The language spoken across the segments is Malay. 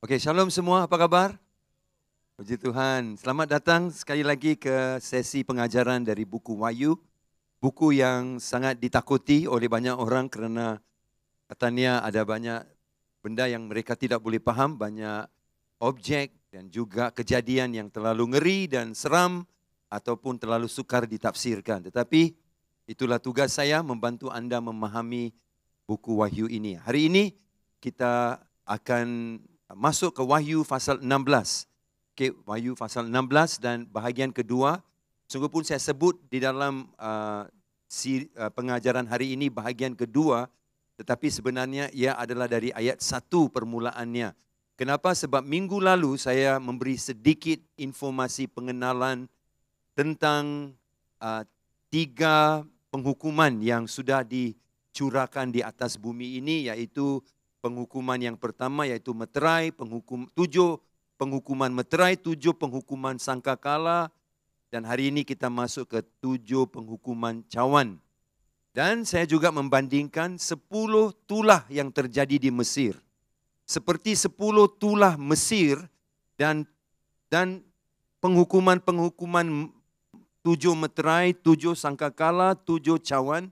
Oke, shalom semua, apa kabar? Puji Tuhan, selamat datang sekali lagi ke sesi pengajaran dari buku Wahyu. Buku yang sangat ditakuti oleh banyak orang kerana katanya ada banyak benda yang mereka tidak boleh faham, banyak objek dan juga kejadian yang terlalu ngeri dan seram ataupun terlalu sukar ditafsirkan. Tetapi itulah tugas saya membantu anda memahami buku Wahyu ini. Hari ini kita akan masuk ke Wahyu pasal 16. Okey, Wahyu pasal 16 dan bahagian kedua. Sungguh pun saya sebut di dalam pengajaran hari ini bahagian kedua, tetapi sebenarnya ia adalah dari ayat 1 permulaannya. Kenapa? Sebab minggu lalu saya memberi sedikit informasi pengenalan tentang 3 penghukuman yang sudah dicurahkan di atas bumi ini, iaitu penghukuman yang pertama iaitu meterai, 7 penghukuman meterai, 7 penghukuman sangkakala, dan hari ini kita masuk ke 7 penghukuman cawan. Dan saya juga membandingkan 10 tulah yang terjadi di Mesir. Seperti 10 tulah Mesir dan penghukuman-penghukuman 7 meterai, 7 sangkakala, 7 cawan,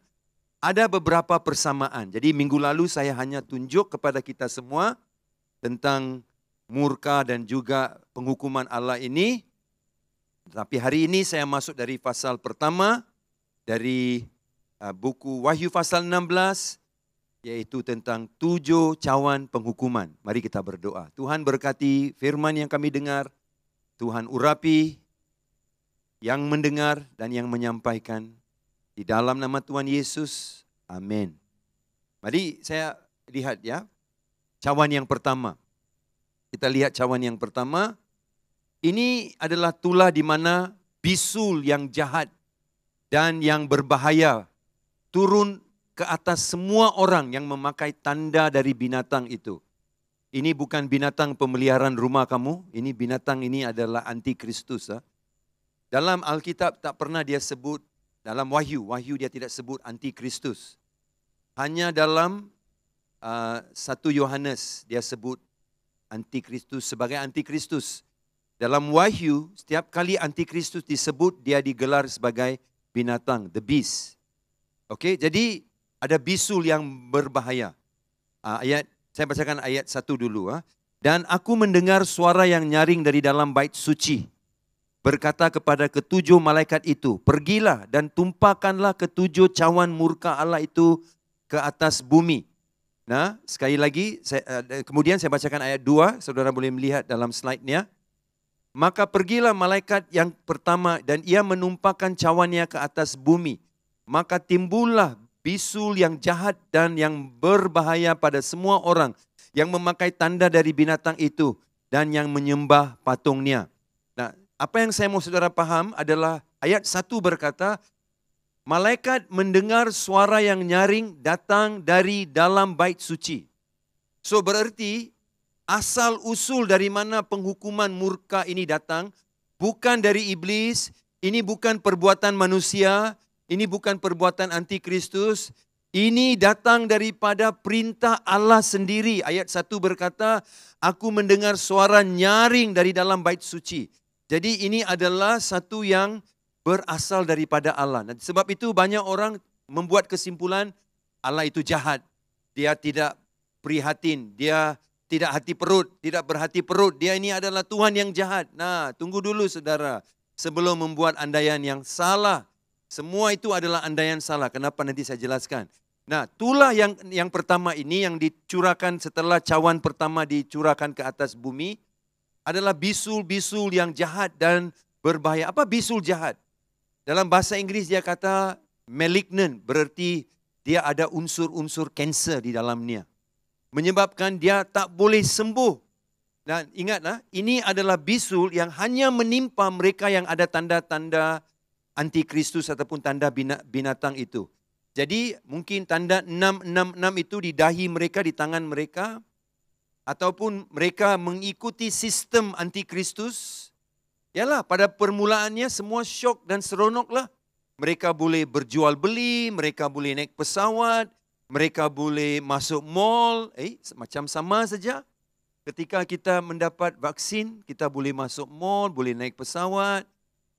ada beberapa persamaan. Jadi minggu lalu saya hanya tunjuk kepada kita semua tentang murka dan juga penghukuman Allah ini. Tapi hari ini saya masuk dari pasal pertama dari buku Wahyu pasal 16, iaitu tentang 7 cawan penghukuman. Mari kita berdoa. Tuhan berkati firman yang kami dengar. Tuhan urapi yang mendengar dan yang menyampaikan. Di dalam nama Tuhan Yesus. Amin. Mari saya lihat ya. Cawan yang pertama. Kita lihat cawan yang pertama. Ini adalah tulah di mana bisul yang jahat dan yang berbahaya turun ke atas semua orang yang memakai tanda dari binatang itu. Ini bukan binatang pemeliharaan rumah kamu. Ini binatang ini adalah antikristus. Dalam Alkitab tak pernah dia sebut, dalam Wahyu dia tidak sebut antikristus. Hanya dalam 1 Yohanes dia sebut antikristus sebagai antikristus. Dalam Wahyu, setiap kali antikristus disebut, dia digelar sebagai binatang, the beast. Okey, jadi ada bisul yang berbahaya. Saya bacakan ayat 1 dulu. Dan aku mendengar suara yang nyaring dari dalam bait suci, berkata kepada ketujuh malaikat itu, pergilah dan tumpahkanlah ketujuh cawan murka Allah itu ke atas bumi. Nah, sekali lagi, kemudian saya bacakan ayat 2, saudara boleh melihat dalam slide-nya. Maka pergilah malaikat yang pertama dan ia menumpahkan cawannya ke atas bumi. Maka timbullah bisul yang jahat dan yang berbahaya pada semua orang yang memakai tanda dari binatang itu dan yang menyembah patungnya. Nah, apa yang saya mau saudara paham adalah ayat 1 berkata, malaikat mendengar suara yang nyaring datang dari dalam bait suci. So berarti asal usul dari mana penghukuman murka ini datang bukan dari iblis, ini bukan perbuatan manusia, ini bukan perbuatan antikristus, ini datang daripada perintah Allah sendiri. Ayat 1 berkata, aku mendengar suara nyaring dari dalam bait suci. Jadi ini adalah satu yang berasal daripada Allah. Dan sebab itu banyak orang membuat kesimpulan Allah itu jahat. Dia tidak prihatin, dia tidak hati perut, tidak berhati perut. Dia ini adalah Tuhan yang jahat. Nah, tunggu dulu saudara. Sebelum membuat andaian yang salah. Semua itu adalah andaian salah. Kenapa nanti saya jelaskan. Nah, tulah yang pertama ini yang dicurahkan setelah cawan pertama dicurahkan ke atas bumi adalah bisul-bisul yang jahat dan berbahaya. Apa bisul jahat? Dalam bahasa Inggris dia kata malignant, berarti dia ada unsur-unsur kanser di dalamnya. Menyebabkan dia tak boleh sembuh. Dan ingatlah, ini adalah bisul yang hanya menimpa mereka yang ada tanda-tanda antikristus ataupun tanda binatang itu. Jadi mungkin tanda 666 itu di dahi mereka, di tangan mereka, ataupun mereka mengikuti sistem antikristus. Yalah, pada permulaannya semua syok dan seronoklah. Mereka boleh berjual beli, mereka boleh naik pesawat, mereka boleh masuk mall, macam sama saja. Ketika kita mendapat vaksin, kita boleh masuk mall, boleh naik pesawat,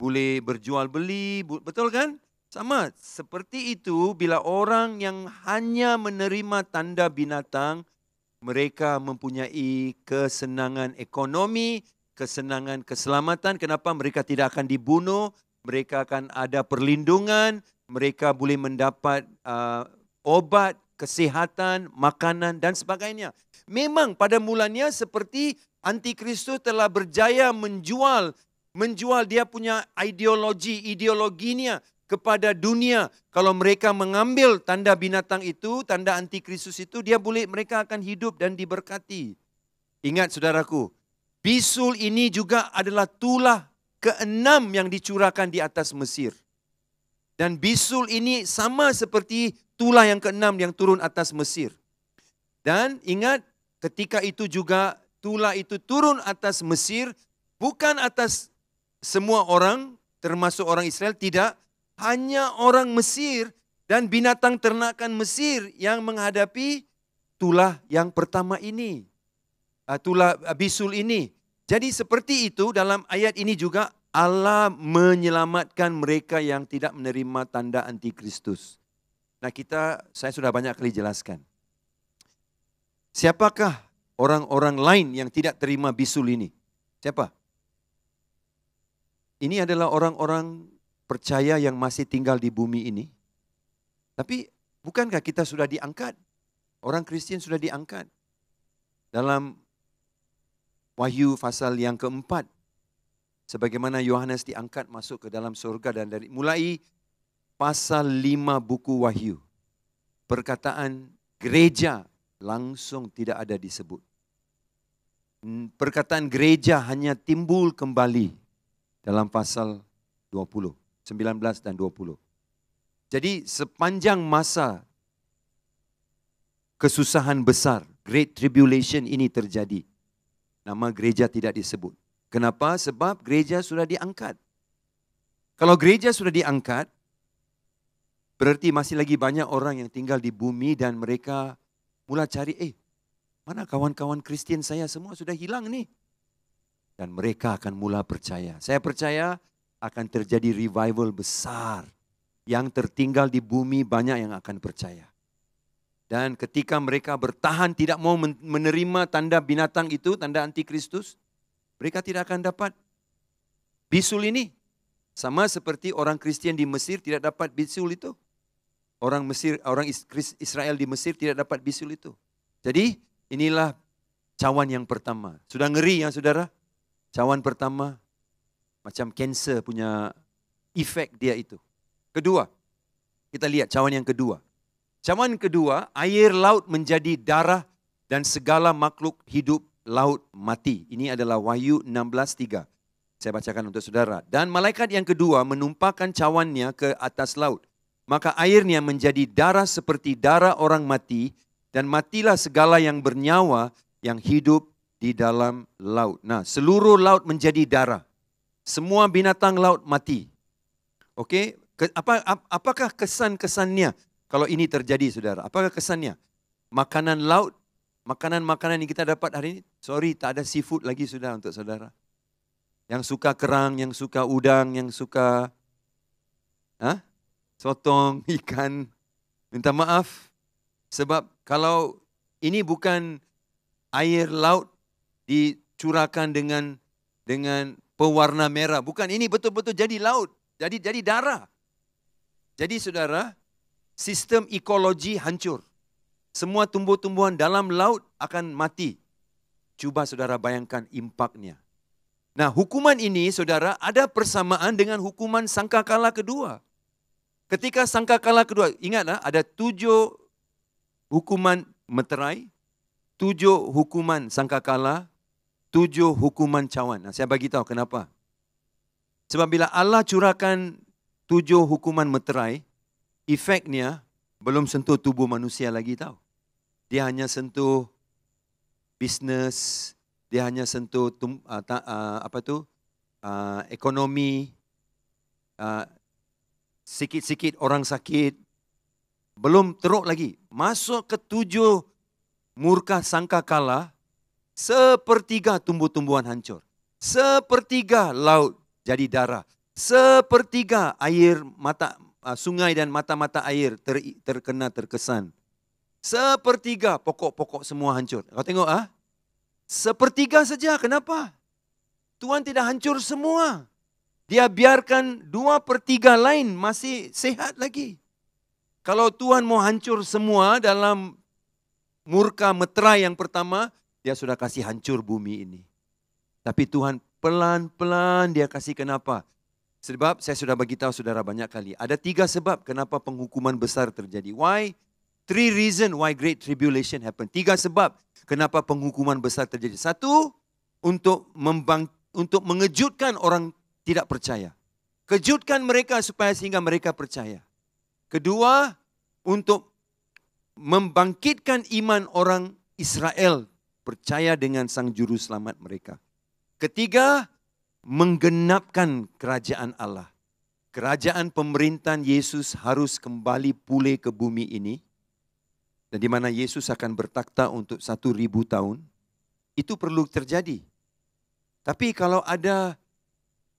boleh berjual beli, betul kan? Sama seperti itu bila orang yang hanya menerima tanda binatang, mereka mempunyai kesenangan ekonomi, kesenangan keselamatan. Kenapa? Mereka tidak akan dibunuh, mereka akan ada perlindungan, mereka boleh mendapat obat, kesihatan, makanan dan sebagainya. Memang pada mulanya seperti Antikristus telah berjaya menjual dia punya ideologinya kepada dunia. Kalau mereka mengambil tanda binatang itu, tanda Antikristus itu, mereka akan hidup dan diberkati. Ingat saudaraku, bisul ini juga adalah tulah keenam yang dicurahkan di atas Mesir. Dan bisul ini sama seperti tulah yang keenam yang turun atas Mesir. Dan ingat, ketika itu juga tulah itu turun atas Mesir, bukan atas semua orang, termasuk orang Israel, tidak. Hanya orang Mesir dan binatang ternakan Mesir yang menghadapi tulah yang pertama ini. Tulah bisul ini. Jadi seperti itu dalam ayat ini juga Allah menyelamatkan mereka yang tidak menerima tanda Antikristus. Nah saya sudah banyak kali jelaskan. Siapakah orang-orang lain yang tidak terima bisul ini? Siapa? Ini adalah orang-orang percaya yang masih tinggal di bumi ini. Tapi bukankah kita sudah diangkat? Orang Kristen sudah diangkat. Dalam Wahyu pasal yang keempat. Sebagaimana Yohanes diangkat masuk ke dalam surga dan mulai pasal 5 buku Wahyu. Perkataan gereja langsung tidak ada disebut. Perkataan gereja hanya timbul kembali dalam pasal 20, 19 dan 20. Jadi sepanjang masa kesusahan besar, Great Tribulation ini terjadi, nama gereja tidak disebut. Kenapa? Sebab gereja sudah diangkat. Kalau gereja sudah diangkat, berarti masih lagi banyak orang yang tinggal di bumi dan mereka mula cari, mana kawan-kawan Kristen saya semua sudah hilang nih. Dan mereka akan mula percaya. Saya percaya akan terjadi revival besar. Yang tertinggal di bumi banyak yang akan percaya. Dan ketika mereka bertahan tidak mau menerima tanda binatang itu, tanda Antikristus, mereka tidak akan dapat bisul ini. Sama seperti orang Kristen di Mesir tidak dapat bisul itu. Orang Israel di Mesir tidak dapat bisul itu. Jadi inilah cawan yang pertama. Sudah ngeri ya saudara? Cawan pertama macam kanser punya efek dia itu. Kedua, kita lihat cawan yang kedua. Cawan kedua, air laut menjadi darah dan segala makhluk hidup laut mati. Ini adalah Wahyu 16:3. Saya bacakan untuk saudara. Dan malaikat yang kedua menumpahkan cawannya ke atas laut. Maka airnya menjadi darah seperti darah orang mati, dan matilah segala yang bernyawa yang hidup di dalam laut. Nah, seluruh laut menjadi darah. Semua binatang laut mati. Okey, apakah kesan-kesannya kalau ini terjadi, saudara? Apakah kesannya? Makanan laut, makanan-makanan yang kita dapat hari ini, sorry, tak ada seafood lagi sudah untuk saudara. Yang suka kerang, yang suka udang, yang suka sotong, ikan, minta maaf. Sebab kalau ini bukan air laut dicurahkan dengan pewarna merah. Bukan, ini betul-betul jadi laut. Jadi darah. Jadi saudara, sistem ekologi hancur. Semua tumbuh-tumbuhan dalam laut akan mati. Cuba saudara bayangkan impaknya. Nah, hukuman ini saudara ada persamaan dengan hukuman sangkakala kedua. Ketika sangkakala kedua, ingatlah ada 7 hukuman meterai, 7 hukuman sangkakala, 7 hukuman cawan. Nah, saya bagi tahu kenapa. Sebab bila Allah curahkan 7 hukuman meterai, efeknya belum sentuh tubuh manusia lagi tahu. Dia hanya sentuh bisnes, dia hanya sentuh ekonomi, sikit-sikit orang sakit. Belum teruk lagi. Masuk ke 7 murka sangkakala, Sepertiga tumbuh-tumbuhan hancur. Sepertiga laut jadi darah. Sepertiga air sungai dan mata-mata air terkesan. Sepertiga pokok-pokok semua hancur. Kau tengok sepertiga saja. Kenapa? Tuhan tidak hancur semua. Dia biarkan 2/3 lain masih sehat lagi. Kalau Tuhan mau hancur semua dalam murka meterai yang pertama, dia sudah kasih hancur bumi ini. Tapi Tuhan pelan-pelan dia kasih. Kenapa? Sebab saya sudah beritahu saudara banyak kali. Ada 3 sebab kenapa penghukuman besar terjadi. Why? 3 reasons why great tribulation happen. 3 sebab kenapa penghukuman besar terjadi. 1, untuk mengejutkan orang tidak percaya. Kejutkan mereka sehingga mereka percaya. Kedua, untuk membangkitkan iman orang Israel percaya dengan Sang Juru Selamat mereka. Ketiga, menggenapkan kerajaan Allah. Kerajaan pemerintahan Yesus harus kembali pulih ke bumi ini. Dan di mana Yesus akan bertakhta untuk 1000 tahun. Itu perlu terjadi. Tapi kalau ada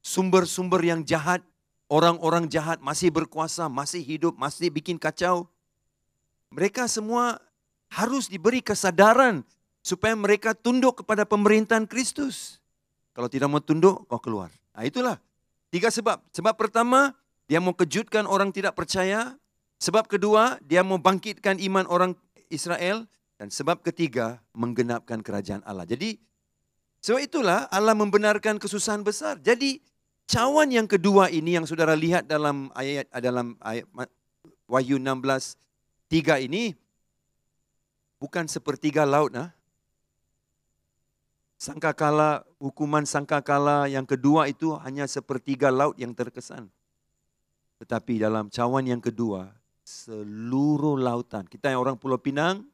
sumber-sumber yang jahat, orang-orang jahat masih berkuasa, masih hidup, masih bikin kacau, mereka semua harus diberi kesadaran supaya mereka tunduk kepada pemerintahan Kristus. Kalau tidak mau tunduk, kau keluar. Nah, itulah 3 sebab. Sebab pertama, dia mau kejutkan orang tidak percaya. Sebab kedua, dia mau bangkitkan iman orang Israel. Dan sebab ketiga, menggenapkan kerajaan Allah. Jadi, sebab itulah Allah membenarkan kesusahan besar. Jadi, cawan yang kedua ini yang saudara lihat dalam ayat Wahyu 16:3 ini, bukan sepertiga laut. Sangkakala, hukuman sangkakala yang kedua itu hanya sepertiga laut yang terkesan. Tetapi dalam cawan yang kedua, seluruh lautan. Kita yang orang Pulau Pinang,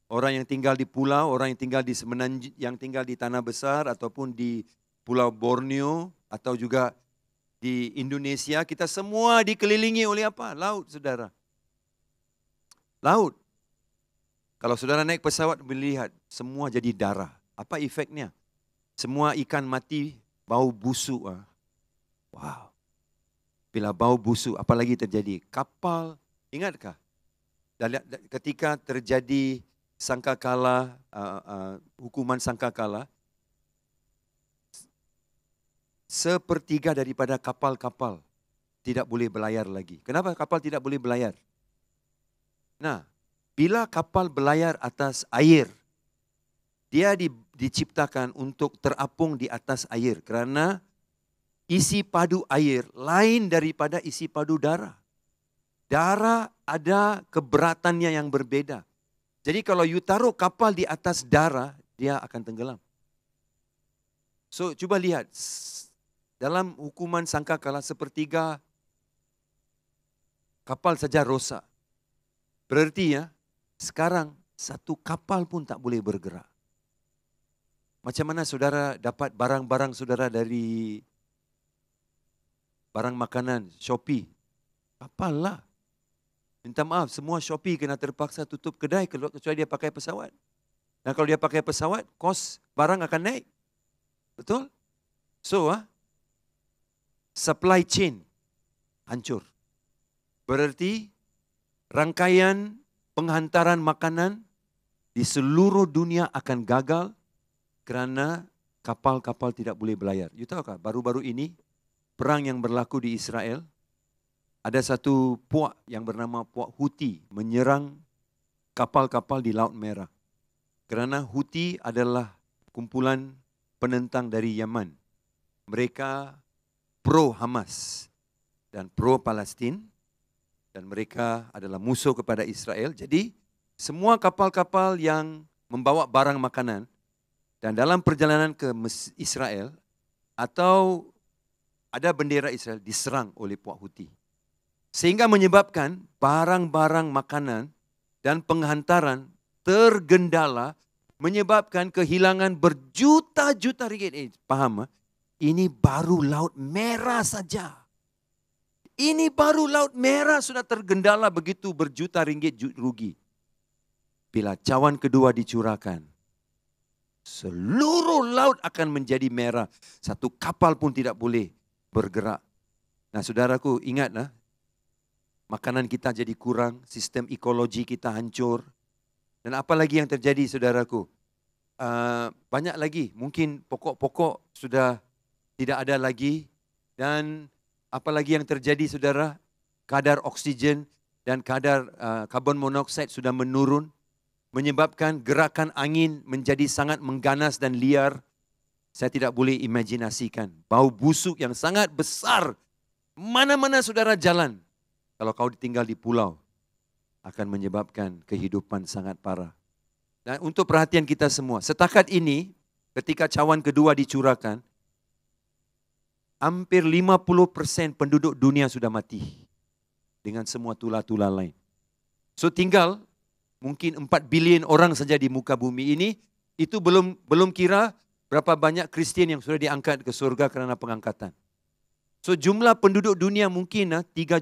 orang yang tinggal di pulau, orang yang tinggal di semenanjung, yang tinggal di tanah besar ataupun di Pulau Borneo atau juga di Indonesia, kita semua dikelilingi oleh apa? Laut, saudara. Laut. Kalau saudara naik pesawat melihat semua jadi darah. Apa efeknya? Semua ikan mati, bau busuk. Wow. Bila bau busuk, apalagi terjadi? Kapal, ingatkah? Ketika terjadi sangkakala, hukuman sangkakala, sepertiga daripada kapal-kapal tidak boleh berlayar lagi. Kenapa kapal tidak boleh berlayar? Nah, bila kapal berlayar atas air, dia diciptakan untuk terapung di atas air kerana isi padu air lain daripada isi padu darah. Darah ada keberatannya yang berbeda. Jadi kalau you taruh kapal di atas darah, dia akan tenggelam. So, cuba lihat. Dalam hukuman sangkakala, sepertiga kapal saja rosak. Berarti sekarang satu kapal pun tak boleh bergerak. Macam mana saudara dapat barang-barang saudara dari barang makanan, Shopee? Kapal lah. Minta maaf, semua Shopee kena terpaksa tutup kedai kecuali dia pakai pesawat. Dan kalau dia pakai pesawat, kos barang akan naik. Betul? So, supply chain hancur. Berarti rangkaian penghantaran makanan di seluruh dunia akan gagal kerana kapal-kapal tidak boleh berlayar. You tahu kah, baru-baru ini perang yang berlaku di Israel, ada satu puak yang bernama puak Houthi menyerang kapal-kapal di Laut Merah. Kerana Houthi adalah kumpulan penentang dari Yaman. Mereka pro-Hamas dan pro-Palestin dan mereka adalah musuh kepada Israel. Jadi semua kapal-kapal yang membawa barang makanan dan dalam perjalanan ke Israel atau ada bendera Israel diserang oleh puak Houthi. Sehingga menyebabkan barang-barang makanan dan penghantaran tergendala, menyebabkan kehilangan berjuta-juta ringgit. Faham? Ini baru Laut Merah saja. Ini baru Laut Merah sudah tergendala begitu berjuta ringgit rugi. Bila cawan kedua dicurahkan, Seluruh laut akan menjadi merah. Satu kapal pun tidak boleh bergerak. Nah saudaraku, ingatlah, makanan kita jadi kurang, sistem ekologi kita hancur. Dan apa lagi yang terjadi saudaraku? Banyak lagi, mungkin pokok-pokok sudah tidak ada lagi. Dan apa lagi yang terjadi saudara? Kadar oksigen dan kadar karbon monoksida sudah menurun. Menyebabkan gerakan angin menjadi sangat mengganas dan liar. Saya tidak boleh imajinasikan. Bau busuk yang sangat besar. Mana-mana saudara jalan. Kalau kau tinggal di pulau, akan menyebabkan kehidupan sangat parah. Dan untuk perhatian kita semua, setakat ini, ketika cawan kedua dicurahkan, hampir 50% penduduk dunia sudah mati. Dengan semua tular-tular lain. So tinggal mungkin 4 bilion orang saja di muka bumi ini, itu belum kira berapa banyak Kristian yang sudah diangkat ke surga kerana pengangkatan. So jumlah penduduk dunia mungkin 3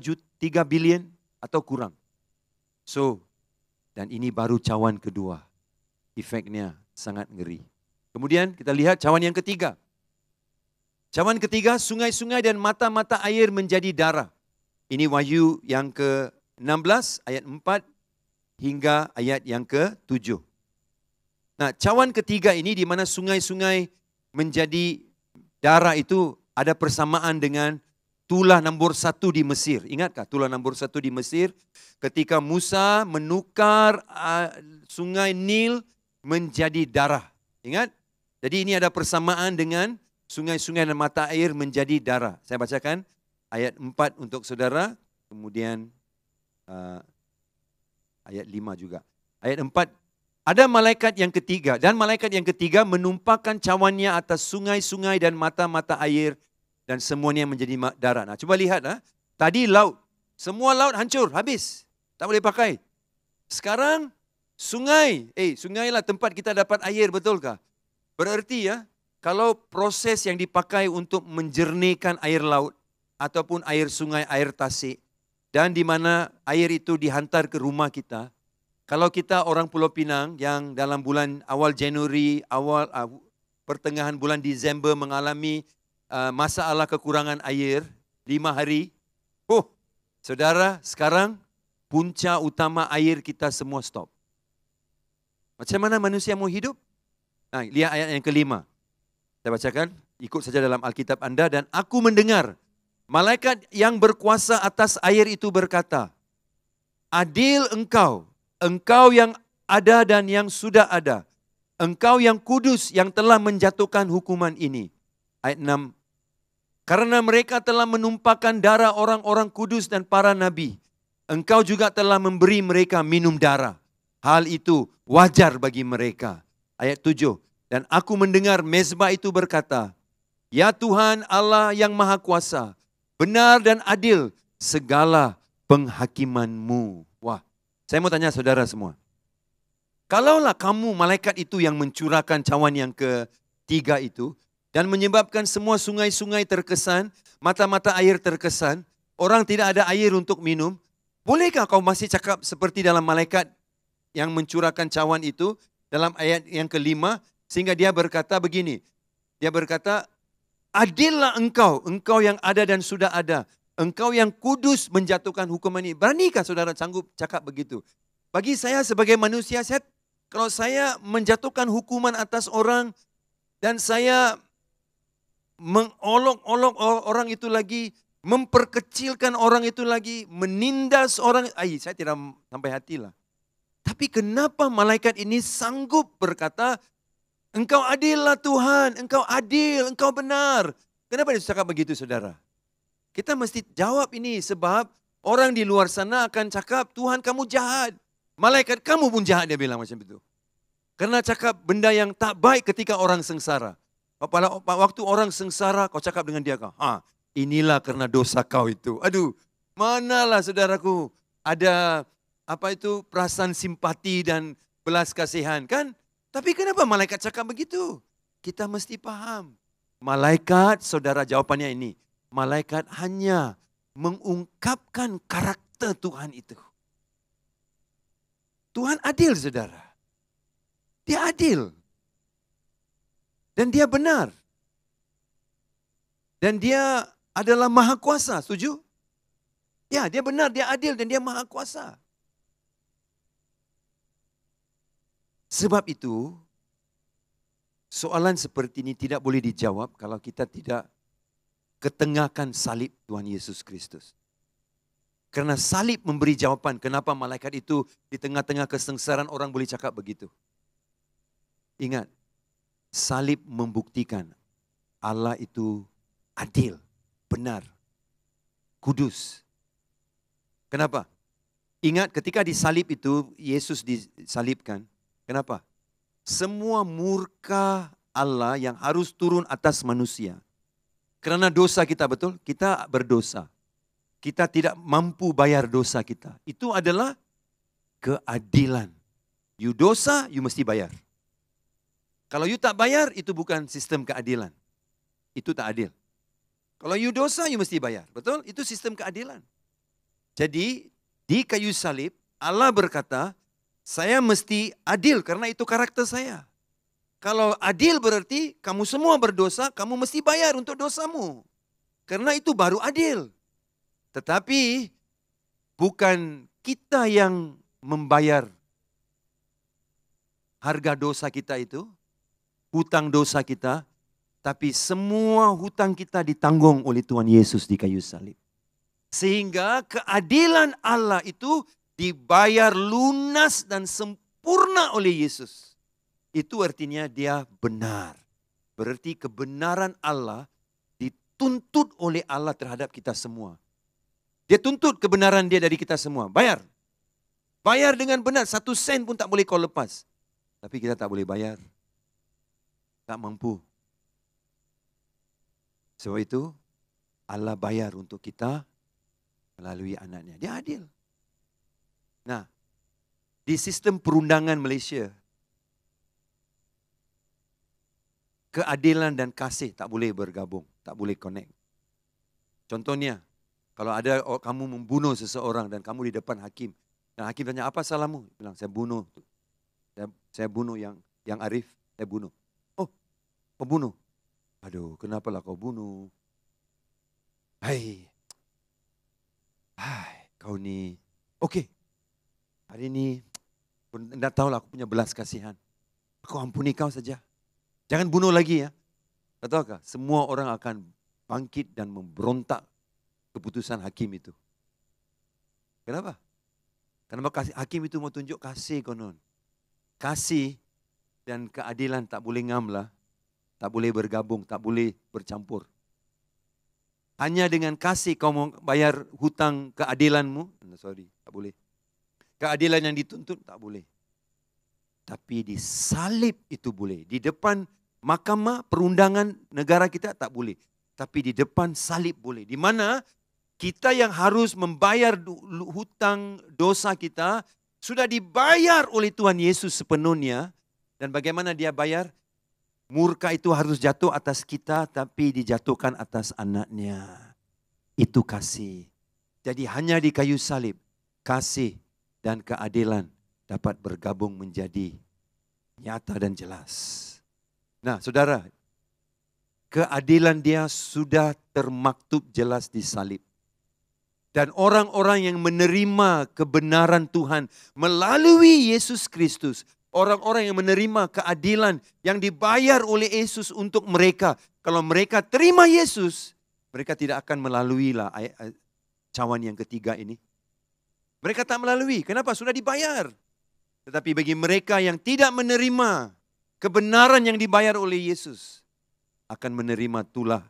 bilion atau kurang. So, dan ini baru cawan kedua. Efeknya sangat ngeri. Kemudian kita lihat cawan yang ketiga. Cawan ketiga, sungai-sungai dan mata-mata air menjadi darah. Ini Wahyu yang ke-16 ayat 4 hingga ayat yang ke-7. Nah, cawan ketiga ini di mana sungai-sungai menjadi darah itu ada persamaan dengan tulah nombor 1 di Mesir. Ingatkah tulah nombor 1 di Mesir? Ketika Musa menukar sungai Nil menjadi darah. Ingat? Jadi ini ada persamaan dengan sungai-sungai dan mata air menjadi darah. Saya bacakan ayat 4 untuk saudara. Kemudian ayat 5 juga. Ayat 4, ada malaikat yang ketiga. Dan malaikat yang ketiga menumpahkan cawannya atas sungai-sungai dan mata-mata air. Dan semuanya menjadi darah. Nah, cuba lihat. Tadi laut. Semua laut hancur, habis. Tak boleh pakai. Sekarang sungai. Sungailah tempat kita dapat air, betulkah? Berarti kalau proses yang dipakai untuk menjernihkan air laut. Ataupun air sungai, air tasik. Dan di mana air itu dihantar ke rumah kita. Kalau kita orang Pulau Pinang yang dalam bulan awal Januari, pertengahan bulan Disember mengalami masalah kekurangan air 5 hari. Saudara, sekarang punca utama air kita semua stop. Macam mana manusia mau hidup? Nah, lihat ayat yang kelima. Saya bacakan, ikut saja dalam Alkitab Anda. Dan aku mendengar malaikat yang berkuasa atas air itu berkata, adil engkau yang ada dan yang sudah ada. Engkau yang kudus yang telah menjatuhkan hukuman ini. Ayat 6. Karena mereka telah menumpahkan darah orang-orang kudus dan para nabi. Engkau juga telah memberi mereka minum darah. Hal itu wajar bagi mereka. Ayat 7. Dan aku mendengar mezbah itu berkata, ya Tuhan Allah yang Maha Kuasa, benar dan adil segala penghakiman-Mu. Wah, saya mau tanya saudara semua. Kalaulah kamu malaikat itu yang mencurahkan cawan yang ketiga itu dan menyebabkan semua sungai-sungai terkesan, mata-mata air terkesan, orang tidak ada air untuk minum, bolehkah kau masih cakap seperti dalam malaikat yang mencurahkan cawan itu dalam ayat yang kelima, sehingga dia berkata begini, dia berkata, adillah engkau yang ada dan sudah ada. Engkau yang kudus menjatuhkan hukuman ini. Beranikah saudara sanggup cakap begitu? Bagi saya sebagai manusia, kalau saya menjatuhkan hukuman atas orang dan saya mengolok-olok orang itu lagi, memperkecilkan orang itu lagi, menindas orang, saya tidak sampai hatilah. Tapi kenapa malaikat ini sanggup berkata, engkau adillah Tuhan, engkau adil, engkau benar. Kenapa dia cakap begitu saudara? Kita mesti jawab ini sebab orang di luar sana akan cakap, Tuhan kamu jahat. Malaikat kamu pun jahat, dia bilang macam itu. Karena cakap benda yang tak baik ketika orang sengsara. Pada waktu orang sengsara, kau cakap dengan dia, inilah karena dosa kau itu. Aduh, manalah saudaraku ada perasaan simpati dan belas kasihan kan? Tapi kenapa malaikat cakap begitu? Kita mesti paham. Malaikat, saudara jawabannya ini. Malaikat hanya mengungkapkan karakter Tuhan itu. Tuhan adil saudara. Dia adil. Dan dia benar. Dan dia adalah maha kuasa, setuju? Ya, dia benar, dia adil dan dia maha kuasa. Sebab itu, soalan seperti ini tidak boleh dijawab kalau kita tidak ketengahkan salib Tuhan Yesus Kristus. Karena salib memberi jawaban kenapa malaikat itu di tengah-tengah kesengsaraan orang boleh cakap begitu. Ingat, salib membuktikan Allah itu adil, benar, kudus. Kenapa? Ingat ketika disalib itu, Yesus disalibkan. Kenapa? Semua murka Allah yang harus turun atas manusia. Karena dosa kita, betul? Kita berdosa. Kita tidak mampu bayar dosa kita. Itu adalah keadilan. You dosa, you mesti bayar. Kalau you tak bayar, itu bukan sistem keadilan. Itu tak adil. Kalau you dosa, you mesti bayar. Betul? Itu sistem keadilan. Jadi, di kayu salib, Allah berkata, saya mesti adil karena itu karakter saya. Kalau adil berarti kamu semua berdosa, kamu mesti bayar untuk dosamu. Karena itu baru adil. Tetapi bukan kita yang membayar harga dosa kita itu, hutang dosa kita, tapi semua hutang kita ditanggung oleh Tuhan Yesus di kayu salib. Sehingga keadilan Allah itu dibayar lunas dan sempurna oleh Yesus. Itu artinya dia benar. Berarti kebenaran Allah dituntut oleh Allah terhadap kita semua. Dia tuntut kebenaran dia dari kita semua. Bayar. Bayar dengan benar. 1 sen pun tak boleh kau lepas. Tapi kita tak boleh bayar. Tak mampu. Sebab itu Allah bayar untuk kita melalui anaknya. Dia adil. Nah, di sistem perundangan Malaysia, keadilan dan kasih tak boleh bergabung, tak boleh connect. Contohnya, kalau ada kamu membunuh seseorang dan kamu di depan hakim, dan hakim tanya, apa salahmu? Bilang, saya bunuh. Saya bunuh yang Arif, saya bunuh. Oh, kau bunuh? Aduh, kenapalah kau bunuh? Hai, kau ni, okey. Hari ini, tidak tahulah aku punya belas kasihan. Aku ampuni kau saja. Jangan bunuh lagi ya. Tahukah? Semua orang akan bangkit dan memberontak keputusan hakim itu. Kenapa? Karena hakim itu mau tunjuk kasih konon. Kasih dan keadilan tak boleh ngamlah. Tak boleh bergabung, tak boleh bercampur. Hanya dengan kasih kau mau bayar hutang keadilanmu. Sorry, tak boleh. Keadilan yang dituntut tak boleh. Tapi di salib itu boleh. Di depan mahkamah perundangan negara kita tak boleh. Tapi di depan salib boleh. Di mana kita yang harus membayar hutang dosa kita sudah dibayar oleh Tuhan Yesus sepenuhnya. Dan bagaimana dia bayar? Murka itu harus jatuh atas kita tapi dijatuhkan atas anaknya. Itu kasih. Jadi hanya di kayu salib kasih dan keadilan dapat bergabung menjadi nyata dan jelas. Nah, saudara, keadilan dia sudah termaktub jelas di salib. Dan orang-orang yang menerima kebenaran Tuhan melalui Yesus Kristus, orang-orang yang menerima keadilan yang dibayar oleh Yesus untuk mereka, kalau mereka terima Yesus, mereka tidak akan melalui cawan yang ketiga ini. Mereka tak melalui. Kenapa? Sudah dibayar. Tetapi bagi mereka yang tidak menerima kebenaran yang dibayar oleh Yesus, akan menerima tulah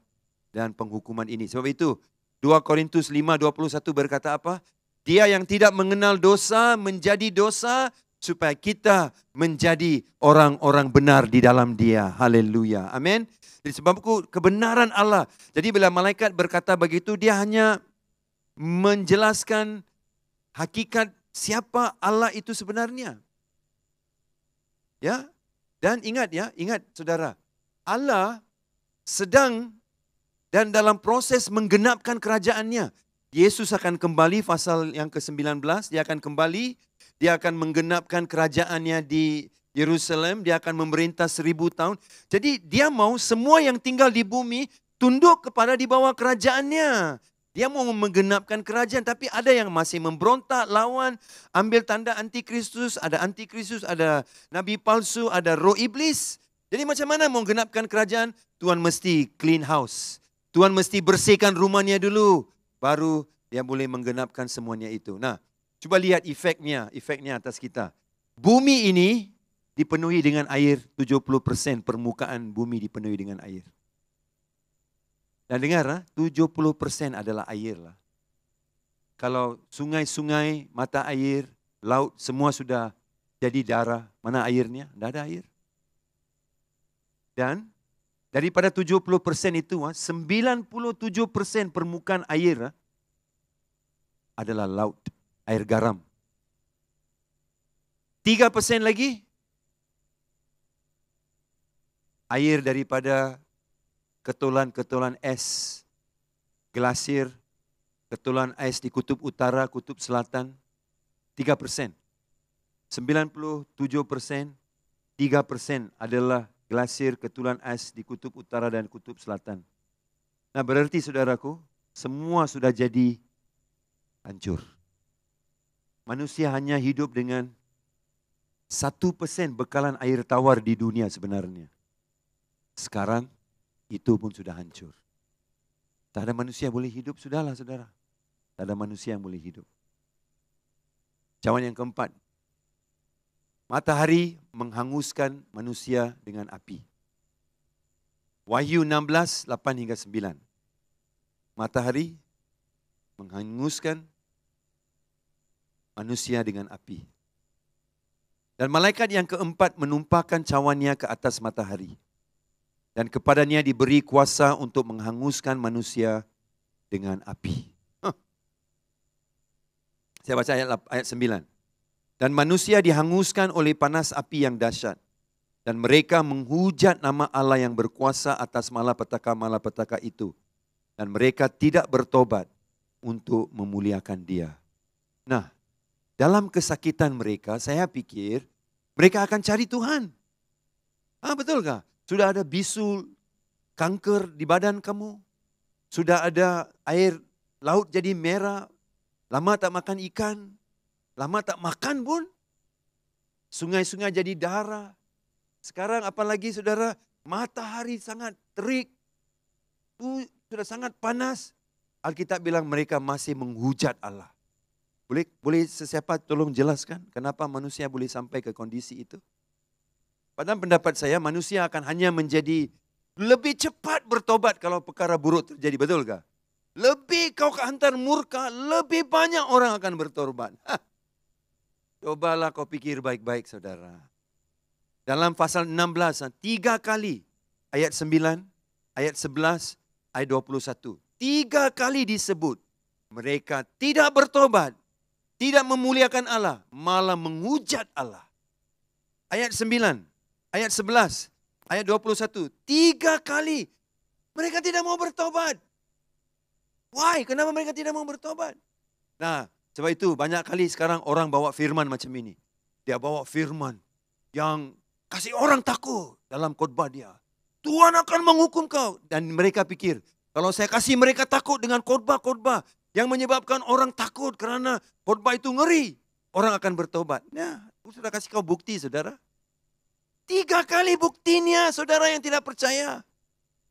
dan penghukuman ini. Sebab itu 2 Korintus 5:21 berkata apa? Dia yang tidak mengenal dosa menjadi dosa supaya kita menjadi orang-orang benar di dalam dia. Haleluya. Amin. Jadi sebabku kebenaran Allah. Jadi bila malaikat berkata begitu, dia hanya menjelaskan hakikat siapa Allah itu sebenarnya. Ya. Dan ingat saudara, Allah sedang dan dalam proses menggenapkan kerajaannya. Yesus akan kembali, pasal yang ke-19, dia akan kembali, dia akan menggenapkan kerajaannya di Yerusalem, dia akan memerintah 1000 tahun. Jadi dia mau semua yang tinggal di bumi tunduk kepada di bawah kerajaannya. Dia mau menggenapkan kerajaan, tapi ada yang masih memberontak, lawan, ambil tanda antikristus, ada nabi palsu, ada roh iblis. Jadi macam mana mau menggenapkan kerajaan? Tuhan mesti clean house. Tuhan mesti bersihkan rumahnya dulu, baru dia boleh menggenapkan semuanya itu. Nah, coba lihat efeknya atas kita. Bumi ini dipenuhi dengan air, 70% permukaan bumi dipenuhi dengan air. Dan dengar, 70% adalah air lah. Kalau sungai-sungai, mata air, laut, semua sudah jadi darah, mana airnya? Tidak ada air. Dan daripada 70% itu, 97% permukaan air adalah laut, air garam. 3% lagi, air daripada ketulan-ketulan es, glasir, ketulan es di kutub utara, kutub selatan, 3%. 97%, 3% adalah glasir, ketulan es di kutub utara dan kutub selatan. Nah, berarti saudaraku, semua sudah jadi hancur. Manusia hanya hidup dengan 1% bekalan air tawar di dunia sebenarnya. Sekarang itu pun sudah hancur. Tak ada manusia yang boleh hidup, sudahlah saudara. Tak ada manusia yang boleh hidup. Cawan yang keempat. Matahari menghanguskan manusia dengan api. Wahyu 16, 8 hingga 9. Matahari menghanguskan manusia dengan api. Dan malaikat yang keempat menumpahkan cawannya ke atas matahari. Dan kepadanya diberi kuasa untuk menghanguskan manusia dengan api. Saya baca ayat 9. Dan manusia dihanguskan oleh panas api yang dahsyat. Dan mereka menghujat nama Allah yang berkuasa atas malapetaka-malapetaka itu. Dan mereka tidak bertobat untuk memuliakan Dia. Nah, dalam kesakitan mereka, saya pikir mereka akan cari Tuhan. Betulkah? Sudah ada bisul, kanker di badan kamu. Sudah ada air laut jadi merah. Lama tak makan ikan. Lama tak makan pun. Sungai-sungai jadi darah. Sekarang apalagi saudara, matahari sangat terik. Sudah sangat panas. Alkitab bilang mereka masih menghujat Allah. Boleh sesiapa tolong jelaskan kenapa manusia boleh sampai ke kondisi itu? Pada pendapat saya manusia akan hanya menjadi lebih cepat bertobat kalau perkara buruk terjadi. Betulkah? Lebih kau kehantar murka, lebih banyak orang akan bertobat. Cobalah kau pikir baik-baik saudara. Dalam pasal 16, 3 kali. Ayat 9, ayat 11, ayat 21. 3 kali disebut. Mereka tidak bertobat. Tidak memuliakan Allah. Malah menghujat Allah. Ayat 9. Ayat 11, ayat 21, 3 kali mereka tidak mau bertobat. Why? Kenapa mereka tidak mau bertobat? Nah, sebab itu banyak kali sekarang orang bawa firman macam ini. Dia bawa firman yang kasih orang takut dalam khotbah dia. Tuhan akan menghukum kau. Dan mereka pikir, kalau saya kasih mereka takut dengan khotbah-khotbah yang menyebabkan orang takut karena khotbah itu ngeri, orang akan bertobat. Nah, sudah kasih kau bukti saudara. 3 kali buktinya saudara yang tidak percaya.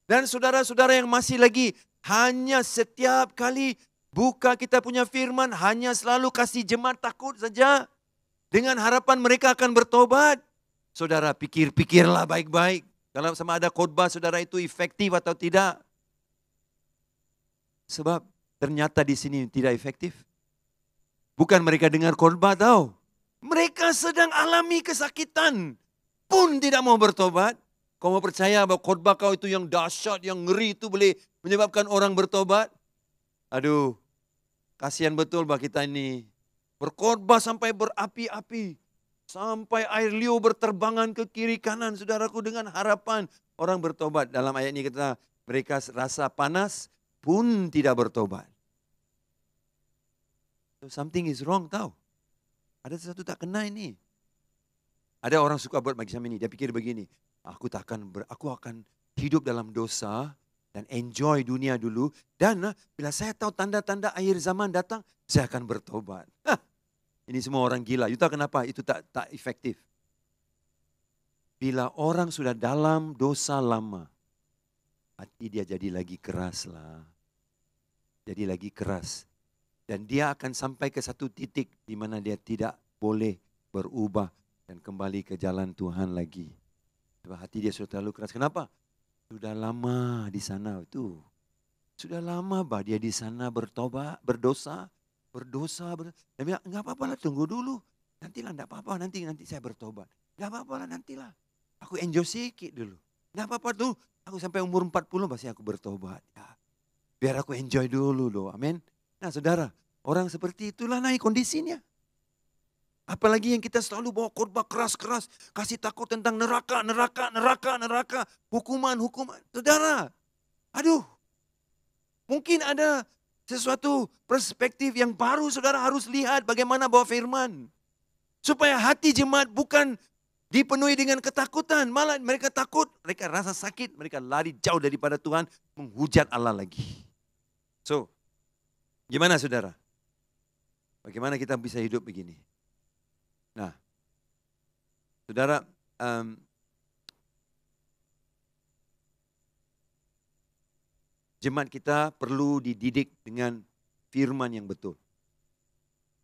Dan saudara-saudara yang masih lagi hanya setiap kali buka kita punya firman hanya selalu kasih jemaat takut saja. Dengan harapan mereka akan bertobat. Saudara pikirlah baik-baik. Kalau sama ada khotbah saudara itu efektif atau tidak. Sebab ternyata di sini tidak efektif. Bukan mereka dengar khotbah tahu. Mereka sedang alami kesakitan. Pun tidak mau bertobat. Kau mau percaya bahwa khotbah kau itu yang dahsyat, yang ngeri itu boleh menyebabkan orang bertobat? Aduh, kasihan betul bah kita ini. Berkhotbah sampai berapi-api. Sampai air liur berterbangan ke kiri kanan. Saudaraku dengan harapan orang bertobat. Dalam ayat ini kita mereka rasa panas pun tidak bertobat. So something is wrong tahu. Ada sesuatu tak kena ini. Ada orang suka buat macam ini, dia pikir begini, aku akan hidup dalam dosa dan enjoy dunia dulu, dan bila saya tahu tanda-tanda akhir zaman datang, saya akan bertobat. Ini semua orang gila. You tahu kenapa? Itu tak efektif. Bila orang sudah dalam dosa lama, hati dia jadi lagi keras lah. Jadi lagi keras. Dan dia akan sampai ke satu titik di mana dia tidak boleh berubah dan kembali ke jalan Tuhan lagi. Sebab hati dia sudah terlalu keras. Kenapa? Sudah lama di sana itu. Sudah lama dia di sana berdosa. Dia bilang, enggak apa-apa lah, tunggu dulu. Nantilah, enggak apa-apa, nanti saya bertobat. Enggak apa-apa lah, nantilah. Aku enjoy sedikit dulu. Enggak apa-apa tuh, aku sampai umur 40 pasti aku bertobat. Ya, biar aku enjoy dulu loh, amin. Nah saudara, orang seperti itulah naik kondisinya. Apalagi yang kita selalu bawa khotbah keras-keras, kasih takut tentang neraka, hukuman. Saudara, aduh, mungkin ada sesuatu perspektif yang baru saudara harus lihat bagaimana bawa firman. Supaya hati jemaat bukan dipenuhi dengan ketakutan, malah mereka takut, mereka rasa sakit, mereka lari jauh daripada Tuhan, menghujat Allah lagi. So, gimana saudara? Bagaimana kita bisa hidup begini? Nah, saudara, jemaat kita perlu dididik dengan firman yang betul.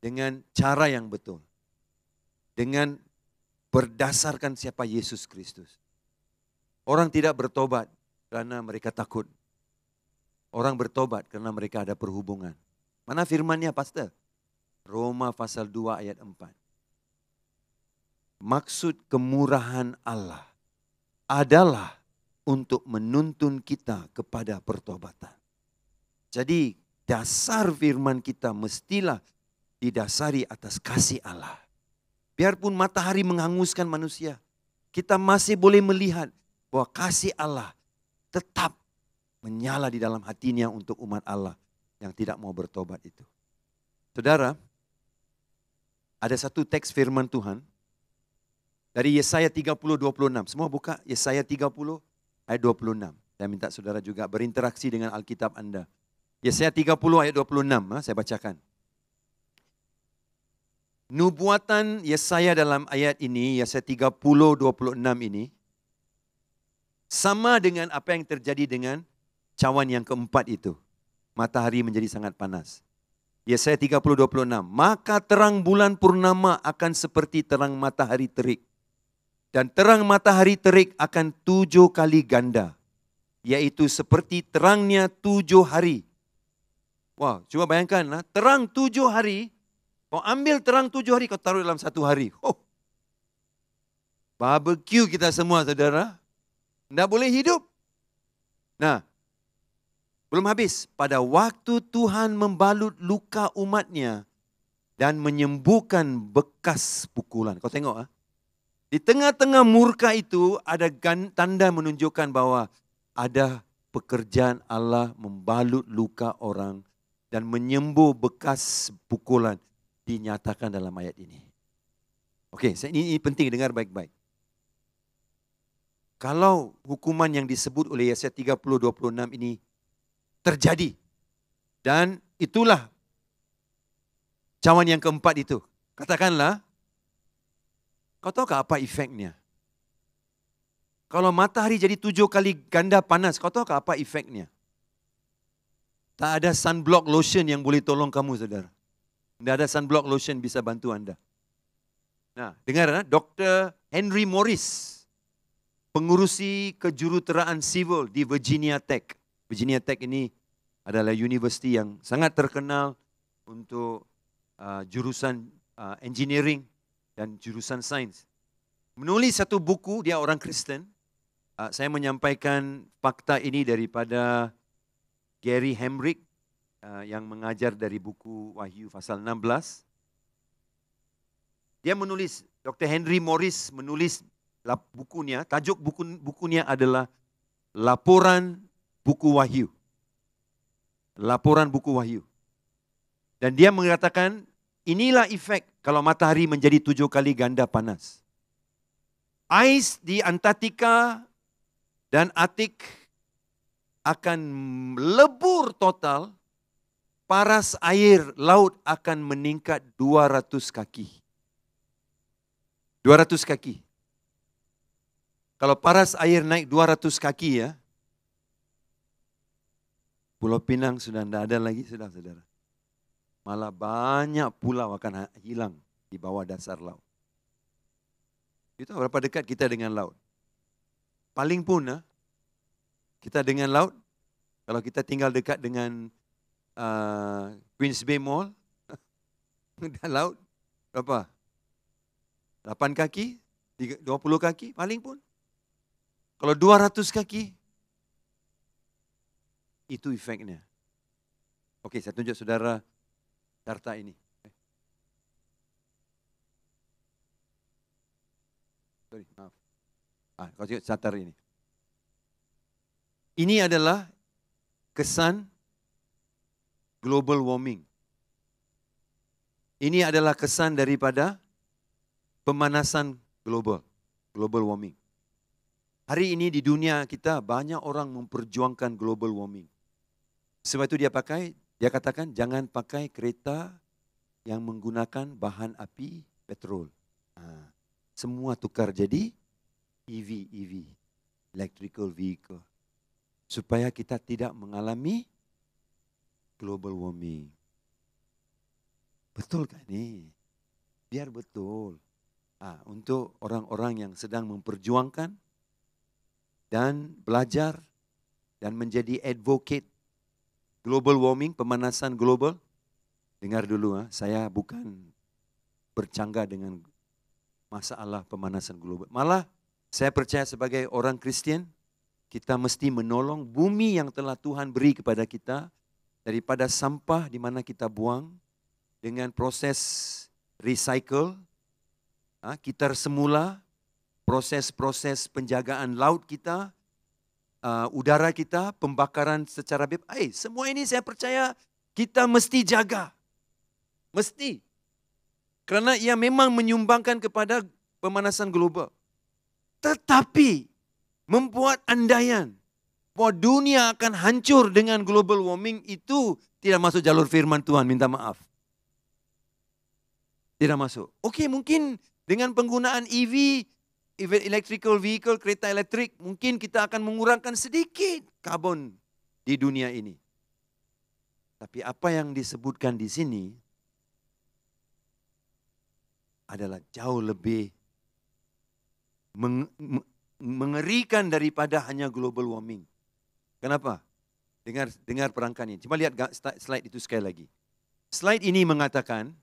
Dengan cara yang betul. Dengan berdasarkan siapa Yesus Kristus. Orang tidak bertobat karena mereka takut. Orang bertobat karena mereka ada perhubungan. Mana firmannya, Pastor? Roma pasal 2 ayat 4. Maksud kemurahan Allah adalah untuk menuntun kita kepada pertobatan. Jadi dasar firman kita mestilah didasari atas kasih Allah. Biarpun matahari menghanguskan manusia, kita masih boleh melihat bahwa kasih Allah tetap menyala di dalam hatinya untuk umat Allah yang tidak mau bertobat itu. Saudara, ada satu teks firman Tuhan dari Yesaya 30:26. Semua buka Yesaya 30 ayat 26. Saya minta saudara juga berinteraksi dengan Alkitab Anda. Yesaya 30 ayat 26, saya bacakan. Nubuatan Yesaya dalam ayat ini, Yesaya 30:26 ini, sama dengan apa yang terjadi dengan cawan yang keempat itu. Matahari menjadi sangat panas. Yesaya 30:26. Maka terang bulan purnama akan seperti terang matahari terik. Dan terang matahari terik akan 7 kali ganda. Yaitu seperti terangnya 7 hari. Wow, coba bayangkan lah. Terang 7 hari. Kau ambil terang 7 hari, kau taruh dalam 1 hari. Barbecue kita semua, saudara. Tidak boleh hidup. Nah, belum habis. Pada waktu Tuhan membalut luka umatnya dan menyembuhkan bekas pukulan. Kau tengok, di tengah-tengah murka itu ada tanda menunjukkan bahwa ada pekerjaan Allah membalut luka orang dan menyembuh bekas pukulan dinyatakan dalam ayat ini. Oke, ini penting, dengar baik-baik. Kalau hukuman yang disebut oleh Yesaya 30:26 ini terjadi dan itulah cawan yang keempat itu, katakanlah, kau tahukah apa efeknya? Kalau matahari jadi 7 kali ganda panas, kau tahukah apa efeknya? Tak ada sunblock lotion yang boleh tolong kamu, saudara. Tidak ada sunblock lotion bisa bantu Anda. Nah, dengar, Dr. Henry Morris, pengurusi kejuruteraan sivil di Virginia Tech. Virginia Tech ini adalah universiti yang sangat terkenal untuk jurusan engineering dan jurusan sains. Menulis satu buku, dia orang Kristen. Saya menyampaikan fakta ini daripada Gary Hamrick yang mengajar dari buku Wahyu pasal 16. Dia menulis, Dr. Henry Morris menulis bukunya, tajuk bukunya adalah Laporan Buku Wahyu. Laporan Buku Wahyu. Dan dia mengatakan, inilah efek kalau matahari menjadi 7 kali ganda panas. ais di Antartika dan Arktik akan lebur total, paras air laut akan meningkat 200 kaki. 200 kaki. Kalau paras air naik 200 kaki ya, Pulau Pinang sudah tidak ada lagi, sudah saudara. Malah banyak pulau akan hilang di bawah dasar laut. Itu berapa dekat kita dengan laut? Paling pun kita dengan laut, kalau kita tinggal dekat dengan Queens Bay Mall, dan laut, berapa? 8 kaki, 20 kaki, paling pun. Kalau 200 kaki, itu efeknya. Oke, saya tunjuk saudara carta ini. Sorry, maaf. Kau tengok catar ini. Ini adalah kesan global warming. Ini adalah kesan daripada pemanasan global warming. Hari ini di dunia kita banyak orang memperjuangkan global warming. Sebab itu dia katakan jangan pakai kereta yang menggunakan bahan api petrol. Semua tukar jadi EV, electrical vehicle. Supaya kita tidak mengalami global warming. Betul kan ini? Biar betul. Untuk orang-orang yang sedang memperjuangkan dan belajar dan menjadi advocate global warming, pemanasan global. Dengar dulu, saya bukan bercanggah dengan masalah pemanasan global. Malah saya percaya sebagai orang Kristian, kita mesti menolong bumi yang telah Tuhan beri kepada kita daripada sampah di mana kita buang dengan proses recycle, kitar semula, proses-proses penjagaan laut kita, udara kita, pembakaran secara bebas. Semua ini saya percaya kita mesti jaga. Mesti. Kerana ia memang menyumbangkan kepada pemanasan global. Tetapi membuat andaian bahwa dunia akan hancur dengan global warming itu tidak masuk jalur firman Tuhan, minta maaf. Tidak masuk. Okey, mungkin dengan penggunaan EV, electrical vehicle, kereta elektrik, mungkin kita akan mengurangkan sedikit karbon di dunia ini. Tapi apa yang disebutkan di sini adalah jauh lebih mengerikan daripada hanya global warming. Kenapa? Dengar perangkat ini. Coba lihat slide itu sekali lagi. Slide ini mengatakan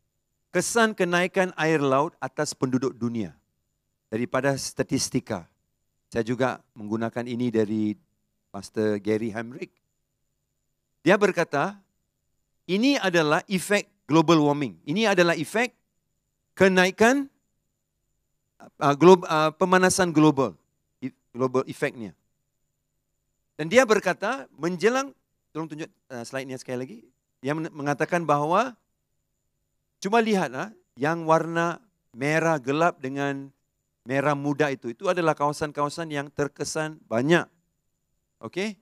kesan kenaikan air laut atas penduduk dunia. Daripada statistika. Saya juga menggunakan ini dari Pastor Gary Hamrick. Dia berkata, ini adalah efek global warming. Ini adalah efek kenaikan pemanasan global efeknya. Dan dia berkata, menjelang, tolong tunjuk slide-nya sekali lagi. Dia mengatakan bahawa, cuma lihat yang warna merah gelap dengan merah muda itu adalah kawasan-kawasan yang terkesan banyak. Okey?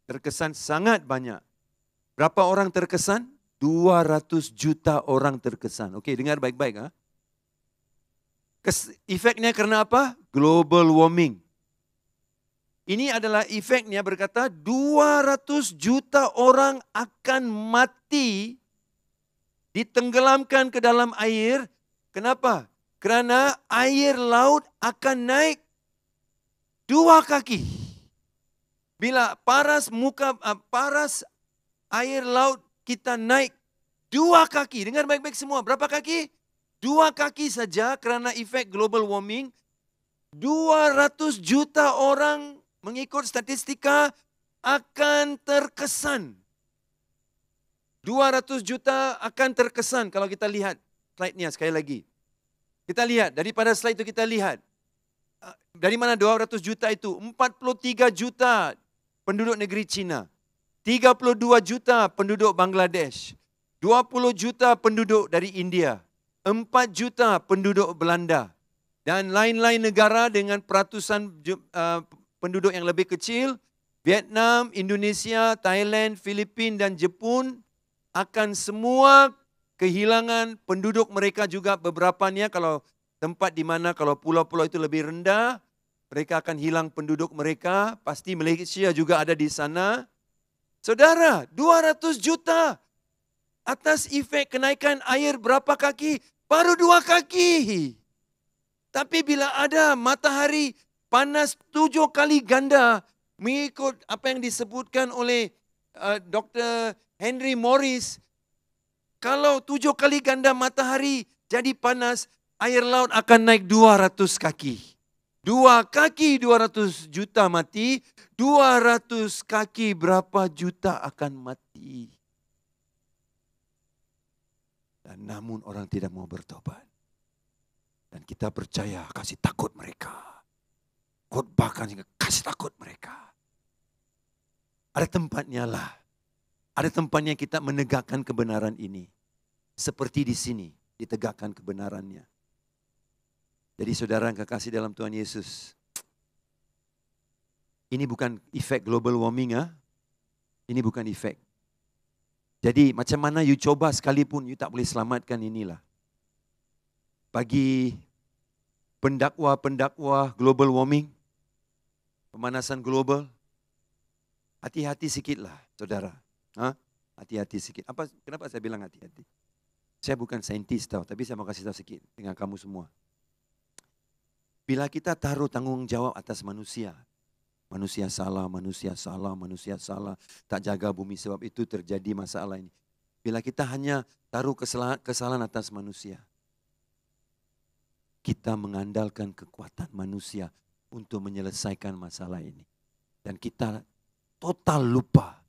Terkesan sangat banyak. Berapa orang terkesan? 200 juta orang terkesan. Okey, dengar baik-baik. Efeknya kerana apa? Global warming. Ini adalah efeknya berkata 200 juta orang akan mati ditenggelamkan ke dalam air. Kenapa? Kerana air laut akan naik 2 kaki. Bila paras air laut kita naik 2 kaki. Dengar baik-baik semua. Berapa kaki? 2 kaki saja kerana efek global warming. 200 juta orang mengikut statistika akan terkesan. 200 juta akan terkesan kalau kita lihat slide-nya sekali lagi. Kita lihat, daripada slide itu kita lihat. Dari mana 200 juta itu? 43 juta penduduk negeri China. 32 juta penduduk Bangladesh. 20 juta penduduk dari India. 4 juta penduduk Belanda. Dan lain-lain negara dengan peratusan penduduk yang lebih kecil, Vietnam, Indonesia, Thailand, Filipina dan Jepun akan semua kehilangan penduduk mereka juga beberapanya. Kalau tempat di mana kalau pulau-pulau itu lebih rendah, mereka akan hilang penduduk mereka. Pasti Malaysia juga ada di sana. Saudara, 200 juta atas efek kenaikan air berapa kaki? Baru 2 kaki. Tapi bila ada matahari panas 7 kali ganda, mengikut apa yang disebutkan oleh Dr. Henry Morris, kalau 7 kali ganda matahari jadi panas, air laut akan naik 200 kaki. 2 kaki 200 juta mati, 200 kaki berapa juta akan mati. Dan namun orang tidak mau bertobat. Dan kita percaya kasih takut mereka. Khotbahkan sehingga kasih takut mereka. Ada tempatnya lah. Ada tempatnya kita menegakkan kebenaran ini. Seperti di sini ditegakkan kebenarannya. Jadi saudara yang kekasih dalam Tuhan Yesus. Ini bukan efek global warming. Ini bukan efek. Jadi macam mana you coba sekalipun you tak boleh selamatkan inilah. Bagi pendakwa global warming, pemanasan global, hati-hati sikitlah, saudara. Hati-hati sikit. Kenapa saya bilang hati-hati? Saya bukan saintis tahu, tapi saya mau kasih tahu sikit dengan kamu semua. Bila kita taruh tanggung jawab atas manusia, manusia salah, tak jaga bumi sebab itu terjadi masalah ini. Bila kita hanya taruh kesalahan atas manusia, kita mengandalkan kekuatan manusia untuk menyelesaikan masalah ini. Dan kita total lupa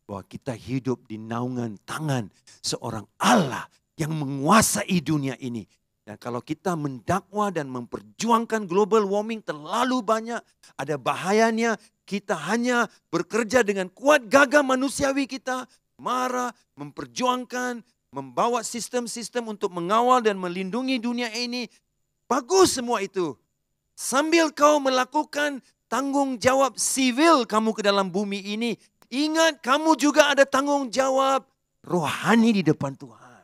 bahwa kita hidup di naungan tangan seorang Allah yang menguasai dunia ini. Dan kalau kita mendakwa dan memperjuangkan global warming terlalu banyak, ada bahayanya kita hanya bekerja dengan kuat gagah manusiawi kita, marah, memperjuangkan, membawa sistem-sistem untuk mengawal dan melindungi dunia ini. Bagus semua itu. Sambil kau melakukan tanggung jawab sivil kamu ke dalam bumi ini, ingat kamu juga ada tanggung jawab rohani di depan Tuhan.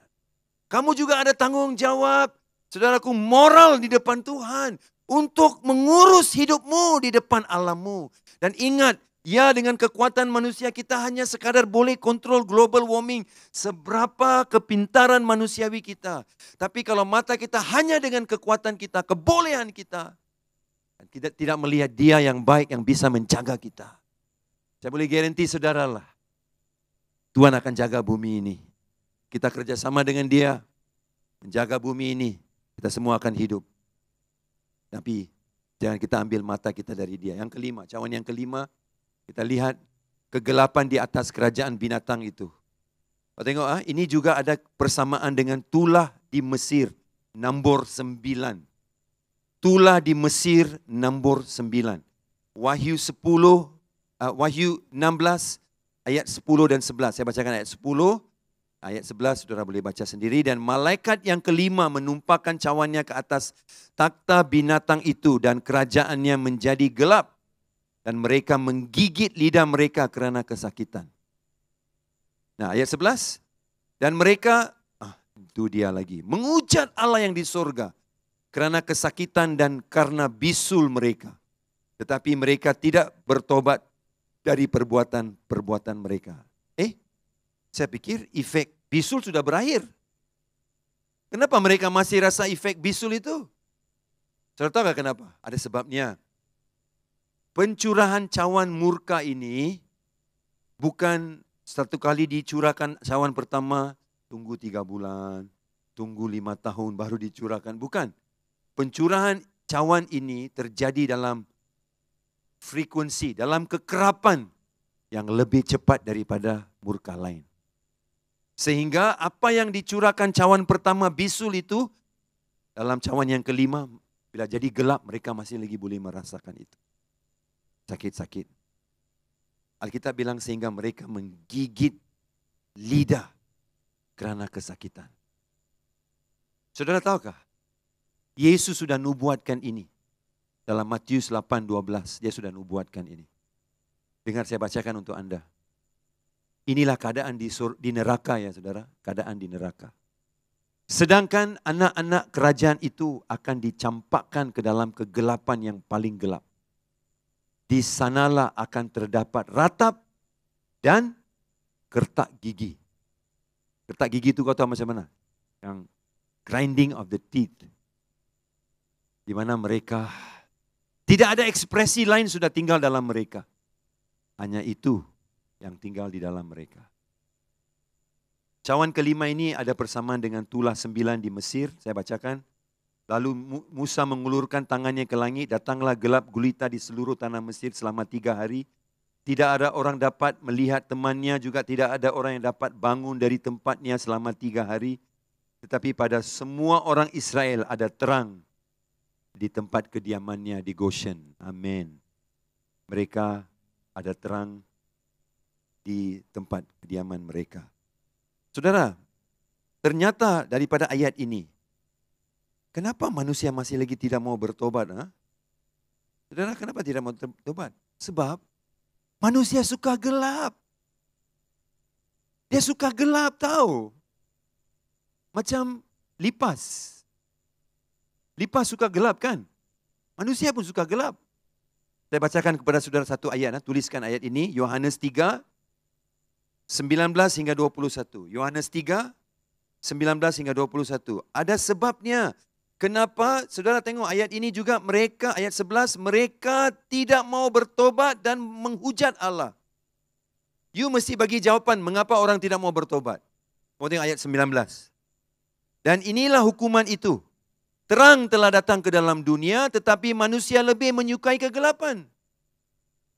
Kamu juga ada tanggung jawab, saudaraku, moral di depan Tuhan untuk mengurus hidupmu di depan Allahmu. Dan ingat, ya dengan kekuatan manusia kita hanya sekadar boleh kontrol global warming. Seberapa kepintaran manusiawi kita. Tapi kalau mata kita hanya dengan kekuatan kita, kebolehan kita. Kita tidak melihat Dia yang baik yang bisa menjaga kita. Saya boleh garanti saudara lah. Tuhan akan jaga bumi ini. Kita kerjasama dengan Dia. Menjaga bumi ini. Kita semua akan hidup. Tapi jangan kita ambil mata kita dari Dia. Yang kelima, cawan yang kelima. Kita lihat kegelapan di atas kerajaan binatang itu. Kau tengok, ini juga ada persamaan dengan tulah di Mesir, nombor 9. Tulah di Mesir, nombor 9. Wahyu 16, ayat 10 dan 11. Saya bacakan ayat 10, ayat 11, saudara boleh baca sendiri. Dan malaikat yang kelima menumpahkan cawannya ke atas takhta binatang itu dan kerajaannya menjadi gelap. Dan mereka menggigit lidah mereka kerana kesakitan. Nah ayat 11. Dan mereka, itu dia lagi, mengucat Allah yang di sorga kerana kesakitan dan karena bisul mereka. Tetapi mereka tidak bertobat dari perbuatan mereka. Saya pikir efek bisul sudah berakhir. Kenapa mereka masih rasa efek bisul itu? Saudara tahu gak kenapa? Ada sebabnya. Pencurahan cawan murka ini bukan satu kali dicurahkan cawan pertama, tunggu 3 bulan, tunggu 5 tahun baru dicurahkan. Bukan. Pencurahan cawan ini terjadi dalam frekuensi, dalam kekerapan yang lebih cepat daripada murka lain. Sehingga apa yang dicurahkan cawan pertama bisul itu, dalam cawan yang kelima, bila jadi gelap mereka masih lagi boleh merasakan itu. Sakit-sakit. Alkitab bilang sehingga mereka menggigit lidah kerana kesakitan. Saudara tahukah? Yesus sudah nubuatkan ini. Dalam Matius 8:12, dia sudah nubuatkan ini. Dengar saya bacakan untuk Anda. Inilah keadaan di neraka ya saudara, keadaan di neraka. Sedangkan anak-anak kerajaan itu akan dicampakkan ke dalam kegelapan yang paling gelap. Di sanalah akan terdapat ratap dan kertak gigi. Kertak gigi itu kau tahu macam mana? Yang grinding of the teeth. Di mana mereka tidak ada ekspresi lain sudah tinggal dalam mereka. Hanya itu yang tinggal di dalam mereka. Cawan kelima ini ada persamaan dengan tulah 9 di Mesir. Saya bacakan. Lalu Musa mengulurkan tangannya ke langit. Datanglah gelap gulita di seluruh tanah Mesir selama 3 hari. Tidak ada orang dapat melihat temannya. Juga tidak ada orang yang dapat bangun dari tempatnya selama 3 hari. Tetapi pada semua orang Israel ada terang di tempat kediamannya di Goshen. Amin. Mereka ada terang di tempat kediaman mereka. Saudara, ternyata daripada ayat ini, kenapa manusia masih lagi tidak mau bertobat? Ha? Saudara, kenapa tidak mau bertobat? Sebab manusia suka gelap. Dia suka gelap tahu. Macam lipas. Lipas suka gelap kan? Manusia pun suka gelap. Saya bacakan kepada saudara satu ayat. Tuliskan ayat ini. Yohanes 3, 19 hingga 21. Yohanes 3, 19 hingga 21. Ada sebabnya. Kenapa? Saudara tengok ayat ini juga mereka, ayat 11. Mereka tidak mau bertobat dan menghujat Allah. You mesti bagi jawapan mengapa orang tidak mau bertobat. Mau tengok ayat 19. Dan inilah hukuman itu. Terang telah datang ke dalam dunia, tetapi manusia lebih menyukai kegelapan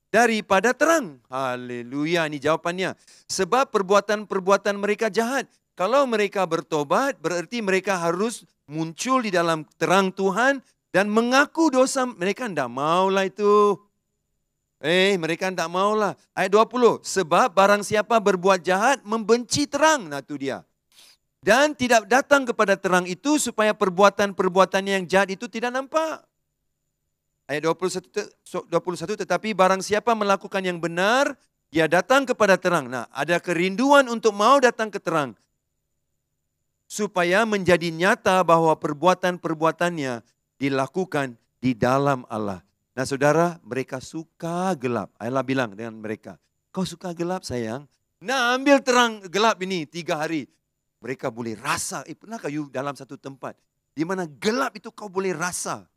daripada terang. Haleluya, ini jawapannya. Sebab perbuatan-perbuatan mereka jahat. Kalau mereka bertobat, berarti mereka harus muncul di dalam terang Tuhan dan mengaku dosa. Mereka tidak maulah itu. Mereka tidak maulah. Ayat 20, sebab barang siapa berbuat jahat, membenci terang. Nah itu dia. Dan tidak datang kepada terang itu supaya perbuatan-perbuatannya yang jahat itu tidak nampak. Ayat 21, tetapi barang siapa melakukan yang benar, dia datang kepada terang. Nah, ada kerinduan untuk mau datang ke terang. Supaya menjadi nyata bahwa perbuatan-perbuatannya dilakukan di dalam Allah. Nah saudara, mereka suka gelap. Allah bilang dengan mereka, kau suka gelap sayang? Nah ambil terang gelap ini 3 hari. Mereka boleh rasa, pernahkah you dalam satu tempat, di mana gelap itu kau boleh rasa.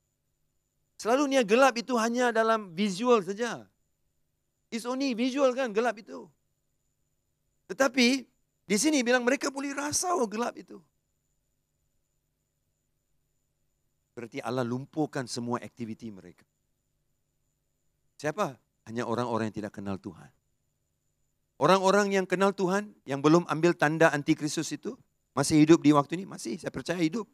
Selalunya gelap itu hanya dalam visual saja. It's only visual kan gelap itu. Tetapi di sini bilang mereka boleh rasa gelap itu. Berarti Allah lumpuhkan semua aktiviti mereka. Siapa? Hanya orang-orang yang tidak kenal Tuhan. Orang-orang yang kenal Tuhan, yang belum ambil tanda antikristus itu, masih hidup di waktu ini? Masih, saya percaya hidup.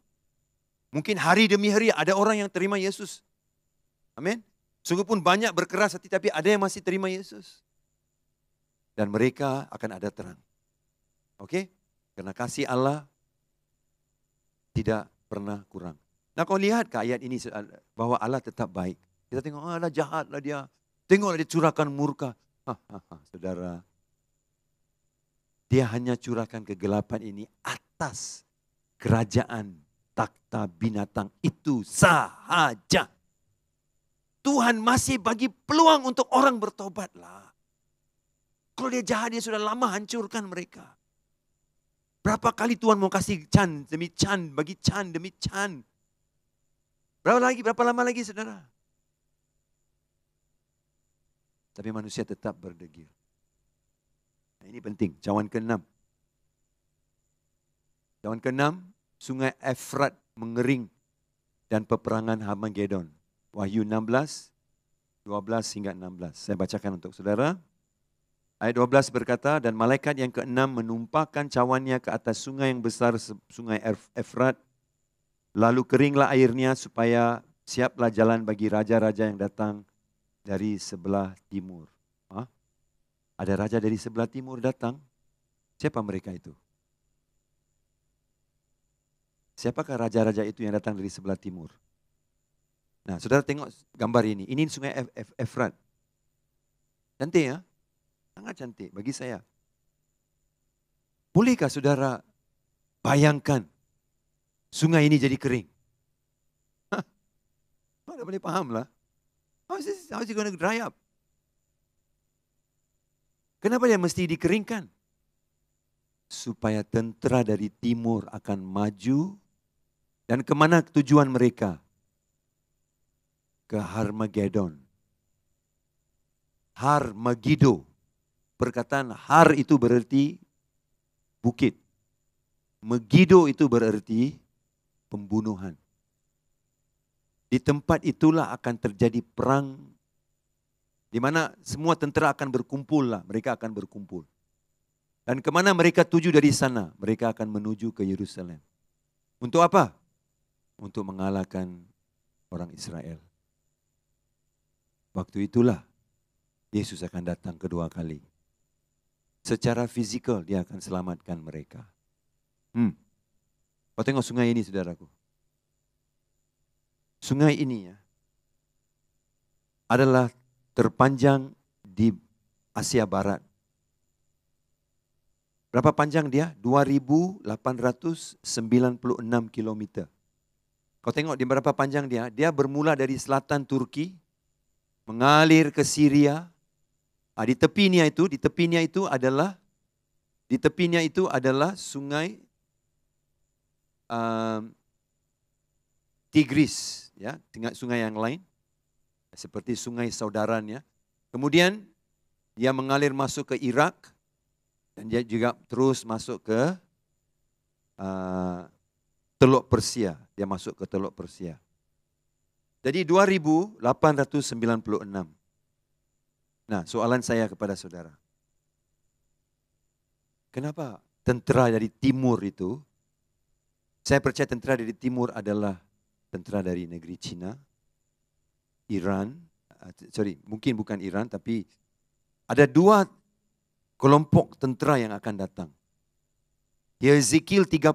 Mungkin hari demi hari ada orang yang terima Yesus. Amin. Sungguh pun banyak berkeras hati, tapi ada yang masih terima Yesus. Dan mereka akan ada terang. Oke? Karena kasih Allah tidak pernah kurang. Nah kau lihat ke ayat ini bahwa Allah tetap baik. Kita tengok, Allah jahatlah dia. Tengoklah dia curahkan murka. Saudara, dia hanya curahkan kegelapan ini atas kerajaan takhta binatang itu sahaja. Tuhan masih bagi peluang untuk orang bertobatlah. Kalau dia jahat, dia sudah lama hancurkan mereka. Berapa kali Tuhan mau kasih can demi can, bagi can demi can. Berapa lama lagi saudara? Tapi manusia tetap berdegil. Nah, ini penting, cawan ke-6. Cawan ke-6, sungai Efrat mengering dan peperangan Harmagedon. Wahyu 16, 12 hingga 16. Saya bacakan untuk saudara. Ayat 12 berkata, dan malaikat yang ke-6 menumpahkan cawannya ke atas sungai yang besar, sungai Efrat. Lalu keringlah airnya supaya siaplah jalan bagi raja-raja yang datang dari sebelah timur. Ada raja dari sebelah timur datang. Siapa mereka itu? Siapakah raja-raja itu yang datang dari sebelah timur? Nah, saudara tengok gambar ini. Ini sungai Efrat. Cantik ya? Sangat cantik bagi saya. Bolehkah saudara bayangkan sungai ini jadi kering? Anda boleh paham lah. How is it going to dry up? Kenapa dia mesti dikeringkan? Supaya tentera dari timur akan maju. Dan kemana tujuan mereka? Ke Harmagedon. Har Megiddo. Perkataan har itu berarti bukit. Megiddo itu berarti pembunuhan. Di tempat itulah akan terjadi perang. Di mana semua tentera akan berkumpul lah. Mereka akan berkumpul. Dan kemana mereka tuju dari sana? Mereka akan menuju ke Yerusalem. Untuk apa? Untuk mengalahkan orang Israel. Waktu itulah Yesus akan datang kedua kali. Secara fizikal dia akan selamatkan mereka. Kau tengok sungai ini saudaraku. Sungai ini ya, adalah terpanjang di Asia Barat. Berapa panjang dia? 2.896 kilometer. Kau tengok di berapa panjang dia? Dia bermula dari selatan Turki, mengalir ke Syria. Di tepinya itu adalah sungai Tigris, ya, sungai yang lain, seperti sungai saudaranya. Kemudian dia mengalir masuk ke Irak dan dia juga terus masuk ke Teluk Persia. Dia masuk ke Teluk Persia. Jadi 2.896. Nah, soalan saya kepada saudara. Kenapa tentera dari timur itu? Saya percaya tentera dari timur adalah tentera dari negeri Cina, Iran, mungkin bukan Iran, tapi ada dua kelompok tentera yang akan datang. Yezekiel 38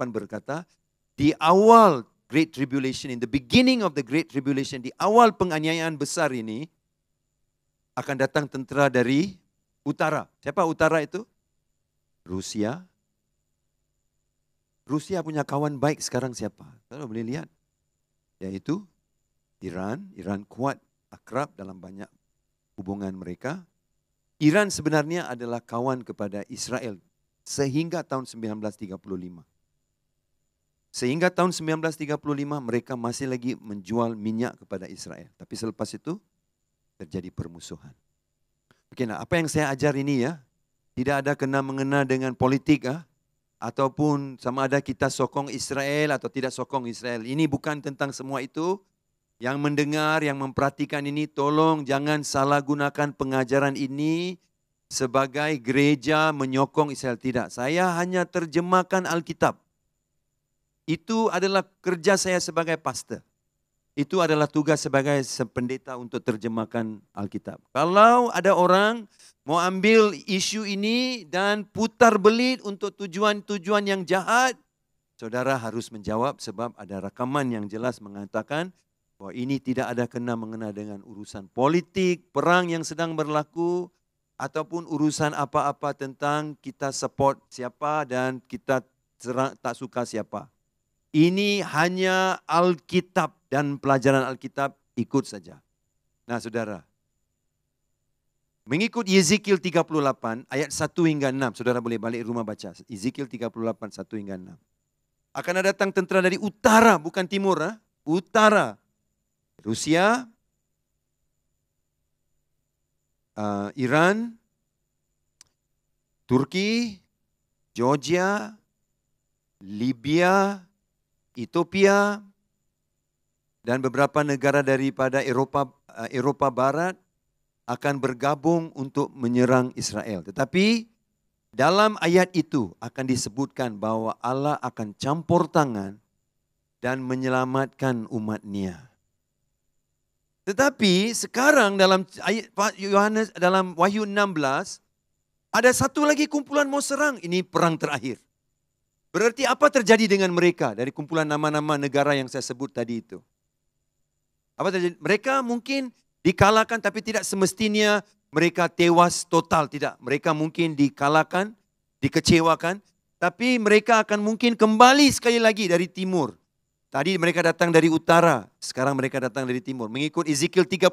berkata, di awal Great Tribulation, in the beginning of the Great Tribulation, di awal penganiayaan besar ini, akan datang tentera dari utara. Siapa utara itu? Rusia. Rusia punya kawan baik sekarang siapa? Saudara boleh lihat. Yaitu Iran. Iran kuat, akrab dalam banyak hubungan mereka. Iran sebenarnya adalah kawan kepada Israel sehingga tahun 1935. Sehingga tahun 1935 mereka masih lagi menjual minyak kepada Israel. Tapi selepas itu terjadi permusuhan. Oke, nah apa yang saya ajar ini ya, tidak ada kena-mengena dengan politik ataupun sama ada kita sokong Israel atau tidak sokong Israel. Ini bukan tentang semua itu. Yang mendengar, yang memperhatikan ini, tolong jangan salah gunakan pengajaran ini sebagai gereja menyokong Israel. Tidak, saya hanya terjemahkan Alkitab. Itu adalah kerja saya sebagai pastor. Itu adalah tugas sebagai pendeta untuk terjemahkan Alkitab. Kalau ada orang mau ambil isu ini dan putar belit untuk tujuan-tujuan yang jahat, saudara harus menjawab sebab ada rakaman yang jelas mengatakan bahwa ini tidak ada kena-mengena dengan urusan politik, perang yang sedang berlaku, ataupun urusan apa-apa tentang kita support siapa dan kita tak suka siapa. Ini hanya Alkitab dan pelajaran Alkitab, ikut saja. Nah saudara, mengikut Yezekiel 38 ayat 1 hingga 6, saudara boleh balik rumah baca. Yezekiel 38 1 hingga 6. Akan ada datang tentera dari utara, bukan timur. Utara. Rusia, Iran, Turki, Georgia, Libya, Ethiopia, dan beberapa negara daripada Eropa Barat akan bergabung untuk menyerang Israel. Tetapi dalam ayat itu akan disebutkan bahwa Allah akan campur tangan dan menyelamatkan umatnya. Tetapi sekarang dalam ayat Yohanes, dalam Wahyu 16, ada satu lagi kumpulan mau serang. Ini perang terakhir. Berarti apa terjadi dengan mereka dari kumpulan nama-nama negara yang saya sebut tadi itu? Apa terjadi? Mereka mungkin dikalahkan tapi tidak semestinya mereka tewas total, tidak. Mereka mungkin dikalahkan, dikecewakan, tapi mereka akan mungkin kembali sekali lagi dari timur. Tadi mereka datang dari utara, sekarang mereka datang dari timur. Mengikut Ezekiel 38,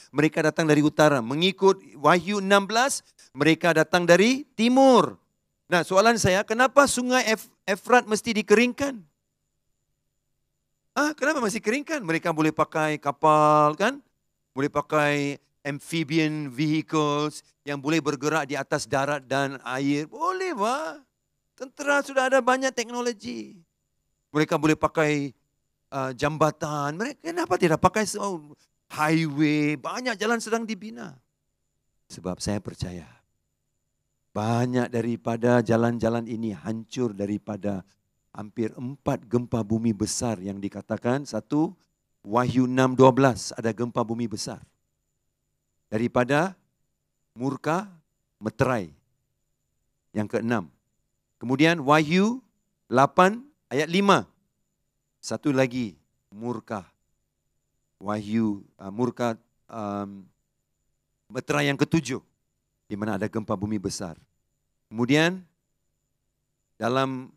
mereka datang dari utara. Mengikut Wahyu 16, mereka datang dari timur. Nah, soalan saya, kenapa sungai Efrat mesti dikeringkan? Kenapa masih keringkan? Mereka boleh pakai kapal kan? Boleh pakai amphibian vehicles yang boleh bergerak di atas darat dan air. Boleh, Pak. Tentera sudah ada banyak teknologi. Mereka boleh pakai jambatan. Mereka kenapa tidak pakai highway? Banyak jalan sedang dibina. Sebab saya percaya banyak daripada jalan-jalan ini hancur daripada hampir 4 gempa bumi besar yang dikatakan. Satu, Wahyu 6:12 ada gempa bumi besar. Daripada murka meterai. Yang ke-6. Kemudian Wahyu 8 ayat 5. Satu lagi murka. Wahyu murka meterai yang ke-7. Di mana ada gempa bumi besar. Kemudian dalam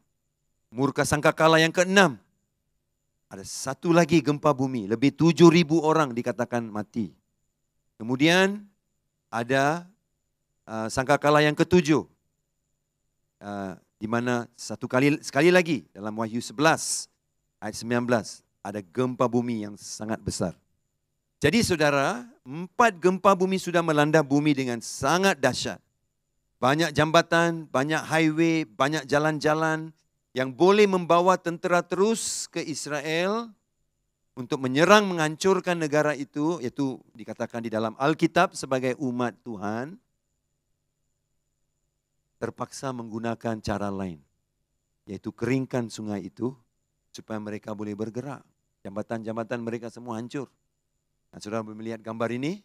murka sangkakala yang ke-6. Ada satu lagi gempa bumi. Lebih 7,000 orang dikatakan mati. Kemudian ada sangkakala yang ke-7. Di mana sekali lagi dalam Wahyu 11 ayat 19. Ada gempa bumi yang sangat besar. Jadi saudara, 4 gempa bumi sudah melanda bumi dengan sangat dahsyat. Banyak jambatan, banyak highway, banyak jalan-jalan yang boleh membawa tentera terus ke Israel untuk menyerang, menghancurkan negara itu, yaitu dikatakan di dalam Alkitab sebagai umat Tuhan, terpaksa menggunakan cara lain, yaitu keringkan sungai itu supaya mereka boleh bergerak. Jambatan-jambatan mereka semua hancur. Nah, saudara melihat gambar ini,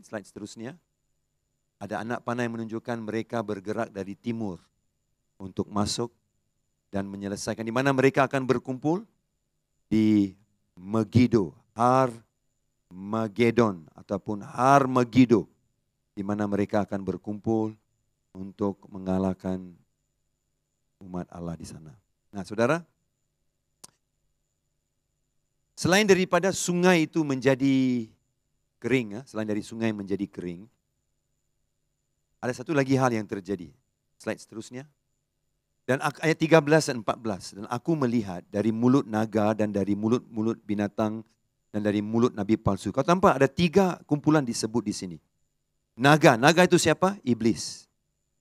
slide seterusnya. Ada anak panah yang menunjukkan mereka bergerak dari timur untuk masuk dan menyelesaikan. Di mana mereka akan berkumpul? Di Megiddo, Har-Magedon ataupun Har-Megiddo. Di mana mereka akan berkumpul untuk mengalahkan umat Allah di sana. Nah, saudara, selain daripada sungai itu menjadi kering, selain dari sungai menjadi kering, ada satu lagi hal yang terjadi. Slide seterusnya. Dan ayat 13 dan 14. Dan aku melihat dari mulut naga dan dari mulut-mulut binatang dan dari mulut nabi palsu. Kau tampak ada 3 kumpulan disebut di sini. Naga itu siapa? Iblis.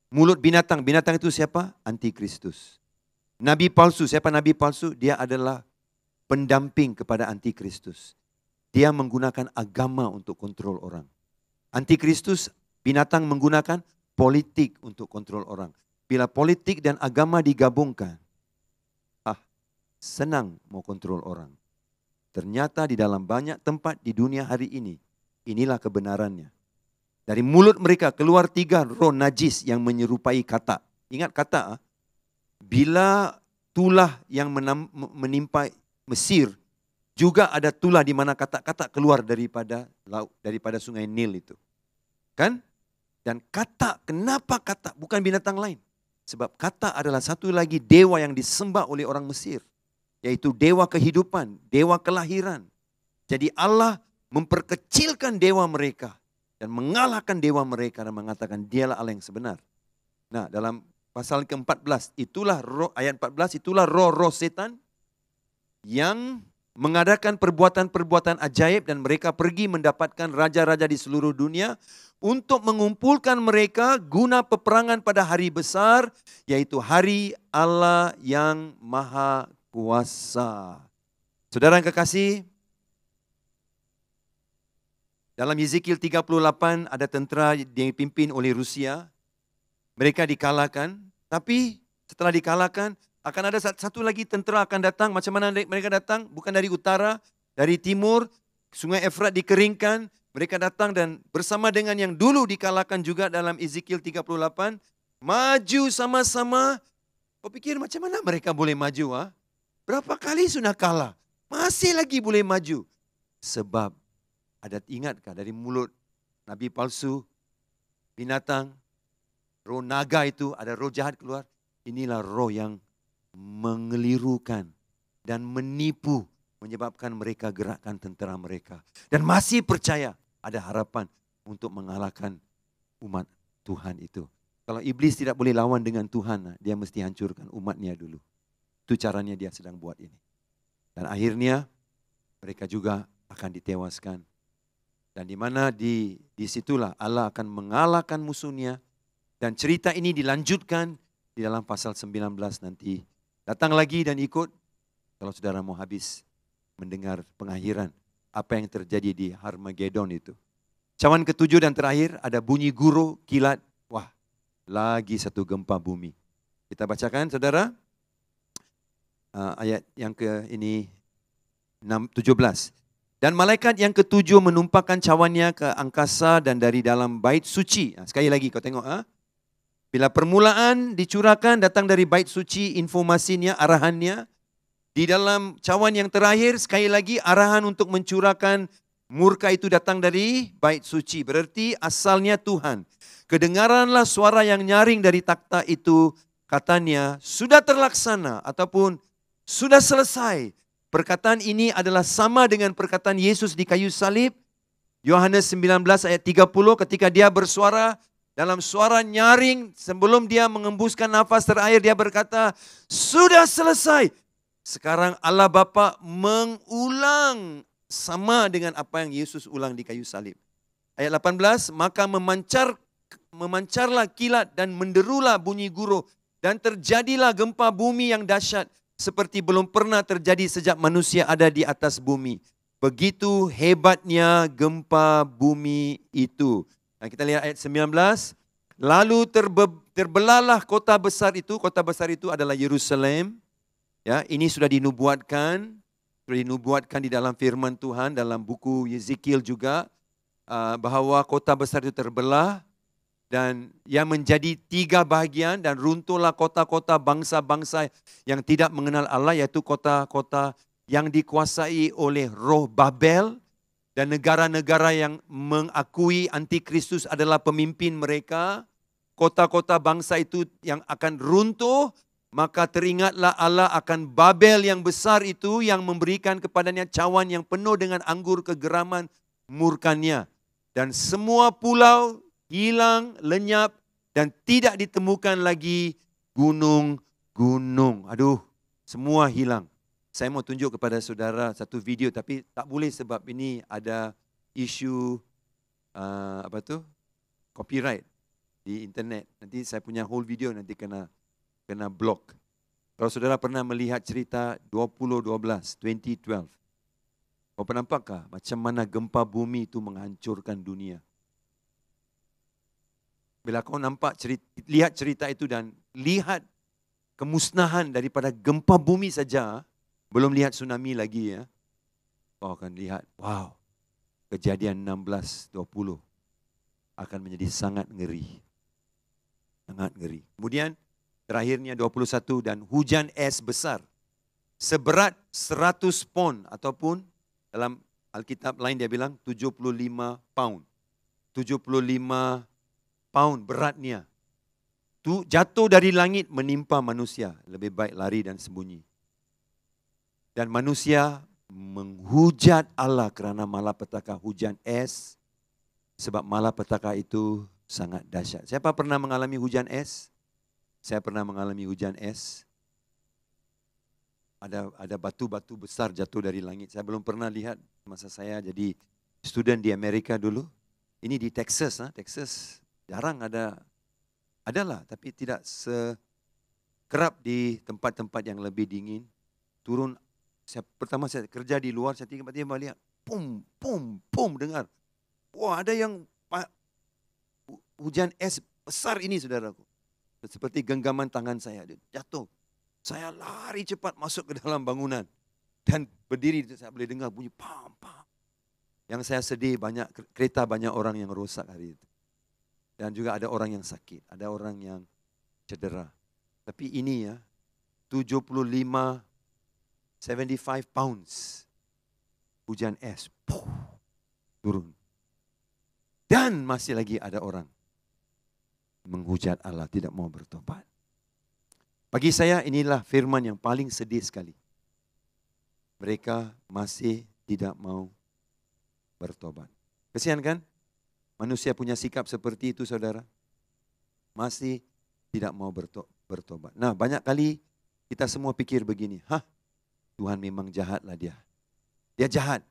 Mulut binatang itu siapa? Antikristus. Nabi palsu, siapa nabi palsu? Dia adalah pendamping kepada Antikristus. Dia menggunakan agama untuk kontrol orang. Antikristus, binatang menggunakan politik untuk kontrol orang. Bila politik dan agama digabungkan, senang mau kontrol orang. Ternyata di dalam banyak tempat di dunia hari ini, inilah kebenarannya. Dari mulut mereka keluar 3 roh najis yang menyerupai katak. Ingat katak, bila tulah yang menimpa Mesir, juga ada tulah di mana katak-katak keluar daripada laut, daripada sungai Nil itu. Kan? Dan katak, kenapa katak? Bukan binatang lain. Sebab katak adalah satu lagi dewa yang disembah oleh orang Mesir. Yaitu dewa kehidupan, dewa kelahiran. Jadi Allah memperkecilkan dewa mereka. Dan mengalahkan dewa mereka dan mengatakan dialah Allah yang sebenar. Nah, dalam pasal ke-14, itulah roh, ayat 14, itulah roh-roh setan yang mengadakan perbuatan-perbuatan ajaib dan mereka pergi mendapatkan raja-raja di seluruh dunia untuk mengumpulkan mereka guna peperangan pada hari besar, yaitu hari Allah yang Maha Kuasa. Saudara yang kekasih, dalam Ezekiel 38 ada tentera yang dipimpin oleh Rusia. Mereka dikalahkan, tapi setelah dikalahkan akan ada satu lagi tentera akan datang. Macam mana mereka datang? Bukan dari utara, dari timur. Sungai Efrat dikeringkan. Mereka datang dan bersama dengan yang dulu dikalahkan juga dalam Ezekiel 38. Maju sama-sama Kau pikir macam mana mereka boleh maju? Ha? Berapa kali sudah kalah, masih lagi boleh maju. Sebab ada, ingatkah dari mulut nabi palsu, binatang, roh naga itu, ada roh jahat keluar. Inilah roh yang mengelirukan dan menipu, menyebabkan mereka gerakkan tentera mereka. Dan masih percaya ada harapan untuk mengalahkan umat Tuhan itu. Kalau iblis tidak boleh lawan dengan Tuhan, dia mesti hancurkan umatnya dulu. Itu caranya dia sedang buat ini. Dan akhirnya mereka juga akan ditewaskan. Dan di mana disitulah Allah akan mengalahkan musuhnya. Dan cerita ini dilanjutkan di dalam pasal 19 nanti. Datang lagi dan ikut kalau saudara mau habis mendengar pengakhiran apa yang terjadi di Harmagedon itu. Cawan ketujuh dan terakhir ada bunyi guru, kilat. Wah, lagi satu gempa bumi. Kita bacakan saudara. Ayat yang ini 17. Dan malaikat yang ketujuh menumpahkan cawannya ke angkasa dan dari dalam bait suci. Sekali lagi kau tengok. Bila permulaan dicurahkan datang dari bait suci, informasinya, arahannya. Di dalam cawan yang terakhir sekali lagi arahan untuk mencurahkan murka itu datang dari bait suci. Berarti asalnya Tuhan. Kedengaranlah suara yang nyaring dari takhta itu. Katanya sudah terlaksana ataupun sudah selesai. Perkataan ini adalah sama dengan perkataan Yesus di kayu salib. Yohanes 19 ayat 30 ketika dia bersuara dalam suara nyaring sebelum dia mengembuskan nafas terakhir dia berkata, sudah selesai. Sekarang Allah Bapa mengulang sama dengan apa yang Yesus ulang di kayu salib. Ayat 18, maka memancarlah kilat dan menderulah bunyi guru dan terjadilah gempa bumi yang dahsyat. Seperti belum pernah terjadi sejak manusia ada di atas bumi. Begitu hebatnya gempa bumi itu. Nah, kita lihat ayat 19. Lalu terbelahlah kota besar itu adalah Yerusalem. Ya, ini sudah dinubuatkan di dalam firman Tuhan dalam buku Yeskiel juga bahwa kota besar itu terbelah. Dan yang menjadi 3 bahagian dan runtuhlah kota-kota bangsa-bangsa yang tidak mengenal Allah, yaitu kota-kota yang dikuasai oleh roh Babel dan negara-negara yang mengakui antikristus adalah pemimpin mereka. Kota-kota bangsa itu yang akan runtuh, maka teringatlah Allah akan Babel yang besar itu yang memberikan kepadanya cawan yang penuh dengan anggur kegeraman murkanya. Dan semua pulau hilang, lenyap, dan tidak ditemukan lagi gunung-gunung. Aduh, semua hilang. Saya mau tunjuk kepada saudara satu video, tapi tak boleh sebab ini ada isu copyright di internet. Nanti saya punya whole video nanti kena block. Kalau saudara pernah melihat cerita 2012, kau pernah nampakkah macam mana gempa bumi itu menghancurkan dunia? Bila kau lihat cerita itu dan lihat kemusnahan daripada gempa bumi saja, belum lihat tsunami lagi ya, kau akan lihat, wow, kejadian 16-20 akan menjadi sangat ngeri. Sangat ngeri. Kemudian terakhirnya 21 dan hujan es besar seberat 100 pon ataupun dalam Alkitab lain dia bilang 75 pound. 75 pound beratnya. Tu jatuh dari langit menimpa manusia. Lebih baik lari dan sembunyi. Dan manusia menghujat Allah kerana malapetaka hujan es. Sebab malapetaka itu sangat dahsyat. Siapa pernah mengalami hujan es? Saya pernah mengalami hujan es. Ada batu-batu besar jatuh dari langit. Saya belum pernah lihat masa saya jadi student di Amerika dulu. Ini di Texas. Texas jarang adalah, tapi tidak sekerap di tempat-tempat yang lebih dingin. Turun, pertama saya kerja di luar, saya tiba-tiba lihat, pum, pum, pum, dengar. Wah, ada yang hujan es besar ini, saudaraku. Seperti genggaman tangan saya, dia jatuh. Saya lari cepat masuk ke dalam bangunan. Dan berdiri, saya boleh dengar bunyi pam, pam. Yang saya sedih, kereta banyak orang yang rosak hari itu. Dan juga ada orang yang sakit, ada orang yang cedera. Tapi ini ya, 75 pounds. Hujan es. Turun. Dan masih lagi ada orang menghujat Allah, tidak mau bertobat. Bagi saya inilah firman yang paling sedih sekali. Mereka masih tidak mau bertobat. Kasihan kan? Manusia punya sikap seperti itu, saudara. Masih tidak mau bertobat. Nah, banyak kali kita semua pikir begini, Tuhan memang jahatlah dia. Dia jahat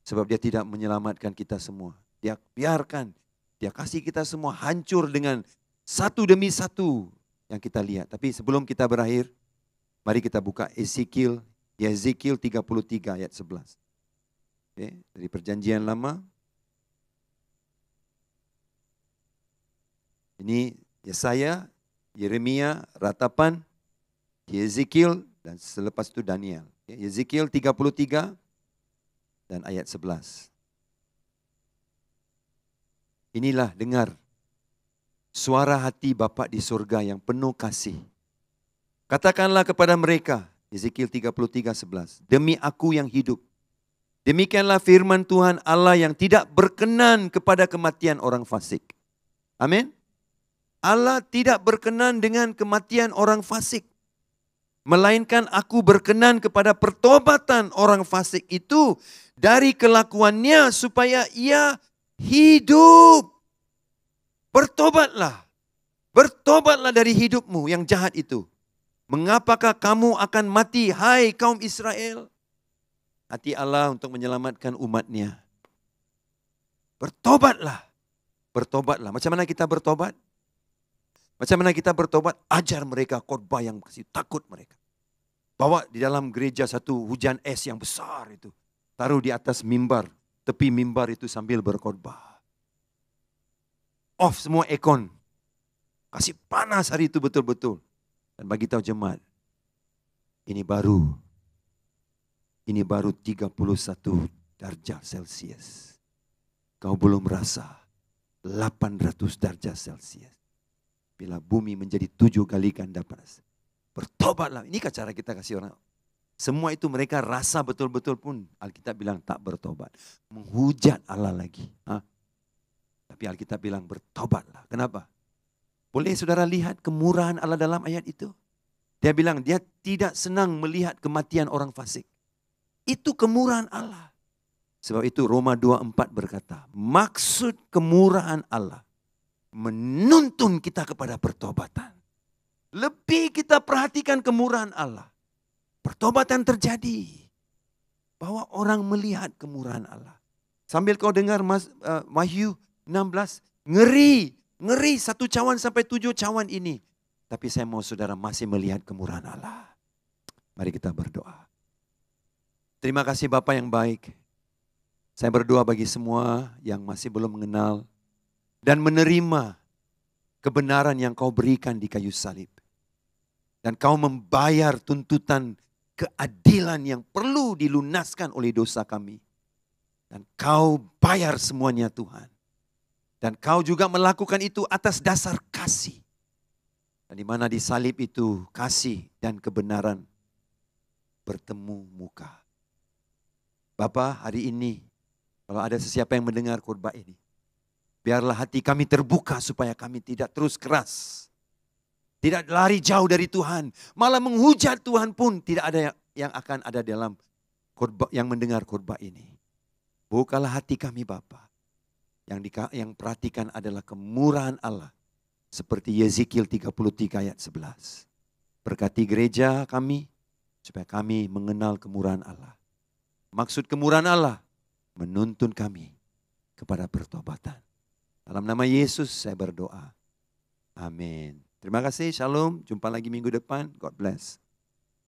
sebab dia tidak menyelamatkan kita semua. Dia biarkan, dia kasih kita semua hancur dengan satu demi satu yang kita lihat. Tapi sebelum kita berakhir, mari kita buka Yezekiel 33 ayat 11. Oke, dari perjanjian lama. Ini Yesaya, Yeremia, Ratapan, Yezekiel, dan selepas itu Daniel. Yezekiel 33 dan ayat 11. Inilah dengar suara hati Bapa di surga yang penuh kasih. Katakanlah kepada mereka, Yezekiel 33:11, demi aku yang hidup. Demikianlah firman Tuhan Allah yang tidak berkenan kepada kematian orang fasik. Amin. Allah tidak berkenan dengan kematian orang fasik. Melainkan aku berkenan kepada pertobatan orang fasik itu dari kelakuannya supaya ia hidup. Bertobatlah. Bertobatlah dari hidupmu yang jahat itu. Mengapakah kamu akan mati, hai kaum Israel? Hati Allah untuk menyelamatkan umatnya. Bertobatlah. Bertobatlah. Macam mana kita bertobat? Macam mana kita bertobat? Ajar mereka khotbah yang kasih takut mereka. Bawa di dalam gereja satu hujan es yang besar itu. Taruh di atas mimbar. Tepi mimbar itu sambil berkhotbah. Off semua aircon. Kasih panas hari itu betul-betul. Dan bagi tahu jemaat. Ini baru 31 darjah Celcius. Kau belum rasa 800 darjah Celcius. Bila bumi menjadi 7 kali ganda panas. Bertobatlah. Ini kan cara kita kasih orang. Semua itu mereka rasa betul-betul pun. Alkitab bilang tak bertobat. Menghujat Allah lagi. Tapi Alkitab bilang bertobatlah. Kenapa? Boleh saudara lihat kemurahan Allah dalam ayat itu? Dia bilang dia tidak senang melihat kematian orang fasik. Itu kemurahan Allah. Sebab itu Roma 2:4 berkata, maksud kemurahan Allah menuntun kita kepada pertobatan. Lebih kita perhatikan kemurahan Allah. Pertobatan terjadi. Bahwa orang melihat kemurahan Allah. Sambil kau dengar Wahyu 16. Ngeri 1 cawan sampai 7 cawan ini. Tapi saya mau saudara masih melihat kemurahan Allah. Mari kita berdoa. Terima kasih Bapa yang baik. Saya berdoa bagi semua yang masih belum mengenal. Dan menerima kebenaran yang kau berikan di kayu salib. Dan kau membayar tuntutan keadilan yang perlu dilunaskan oleh dosa kami. Dan kau bayar semuanya Tuhan. Dan kau juga melakukan itu atas dasar kasih. Dan di mana di salib itu kasih dan kebenaran bertemu muka. Bapa, hari ini kalau ada sesiapa yang mendengar khotbah ini, biarlah hati kami terbuka supaya kami tidak terus keras. Tidak lari jauh dari Tuhan. Malah menghujat Tuhan pun tidak ada yang akan ada dalam khotbah yang mendengar khotbah ini. Bukalah hati kami Bapa. Yang perhatikan adalah kemurahan Allah. Seperti Yezekiel 33 ayat 11. Berkati gereja kami supaya kami mengenal kemurahan Allah. Maksud kemurahan Allah menuntun kami kepada pertobatan. Dalam nama Yesus saya berdoa. Amin. Terima kasih. Shalom. Jumpa lagi minggu depan. God bless.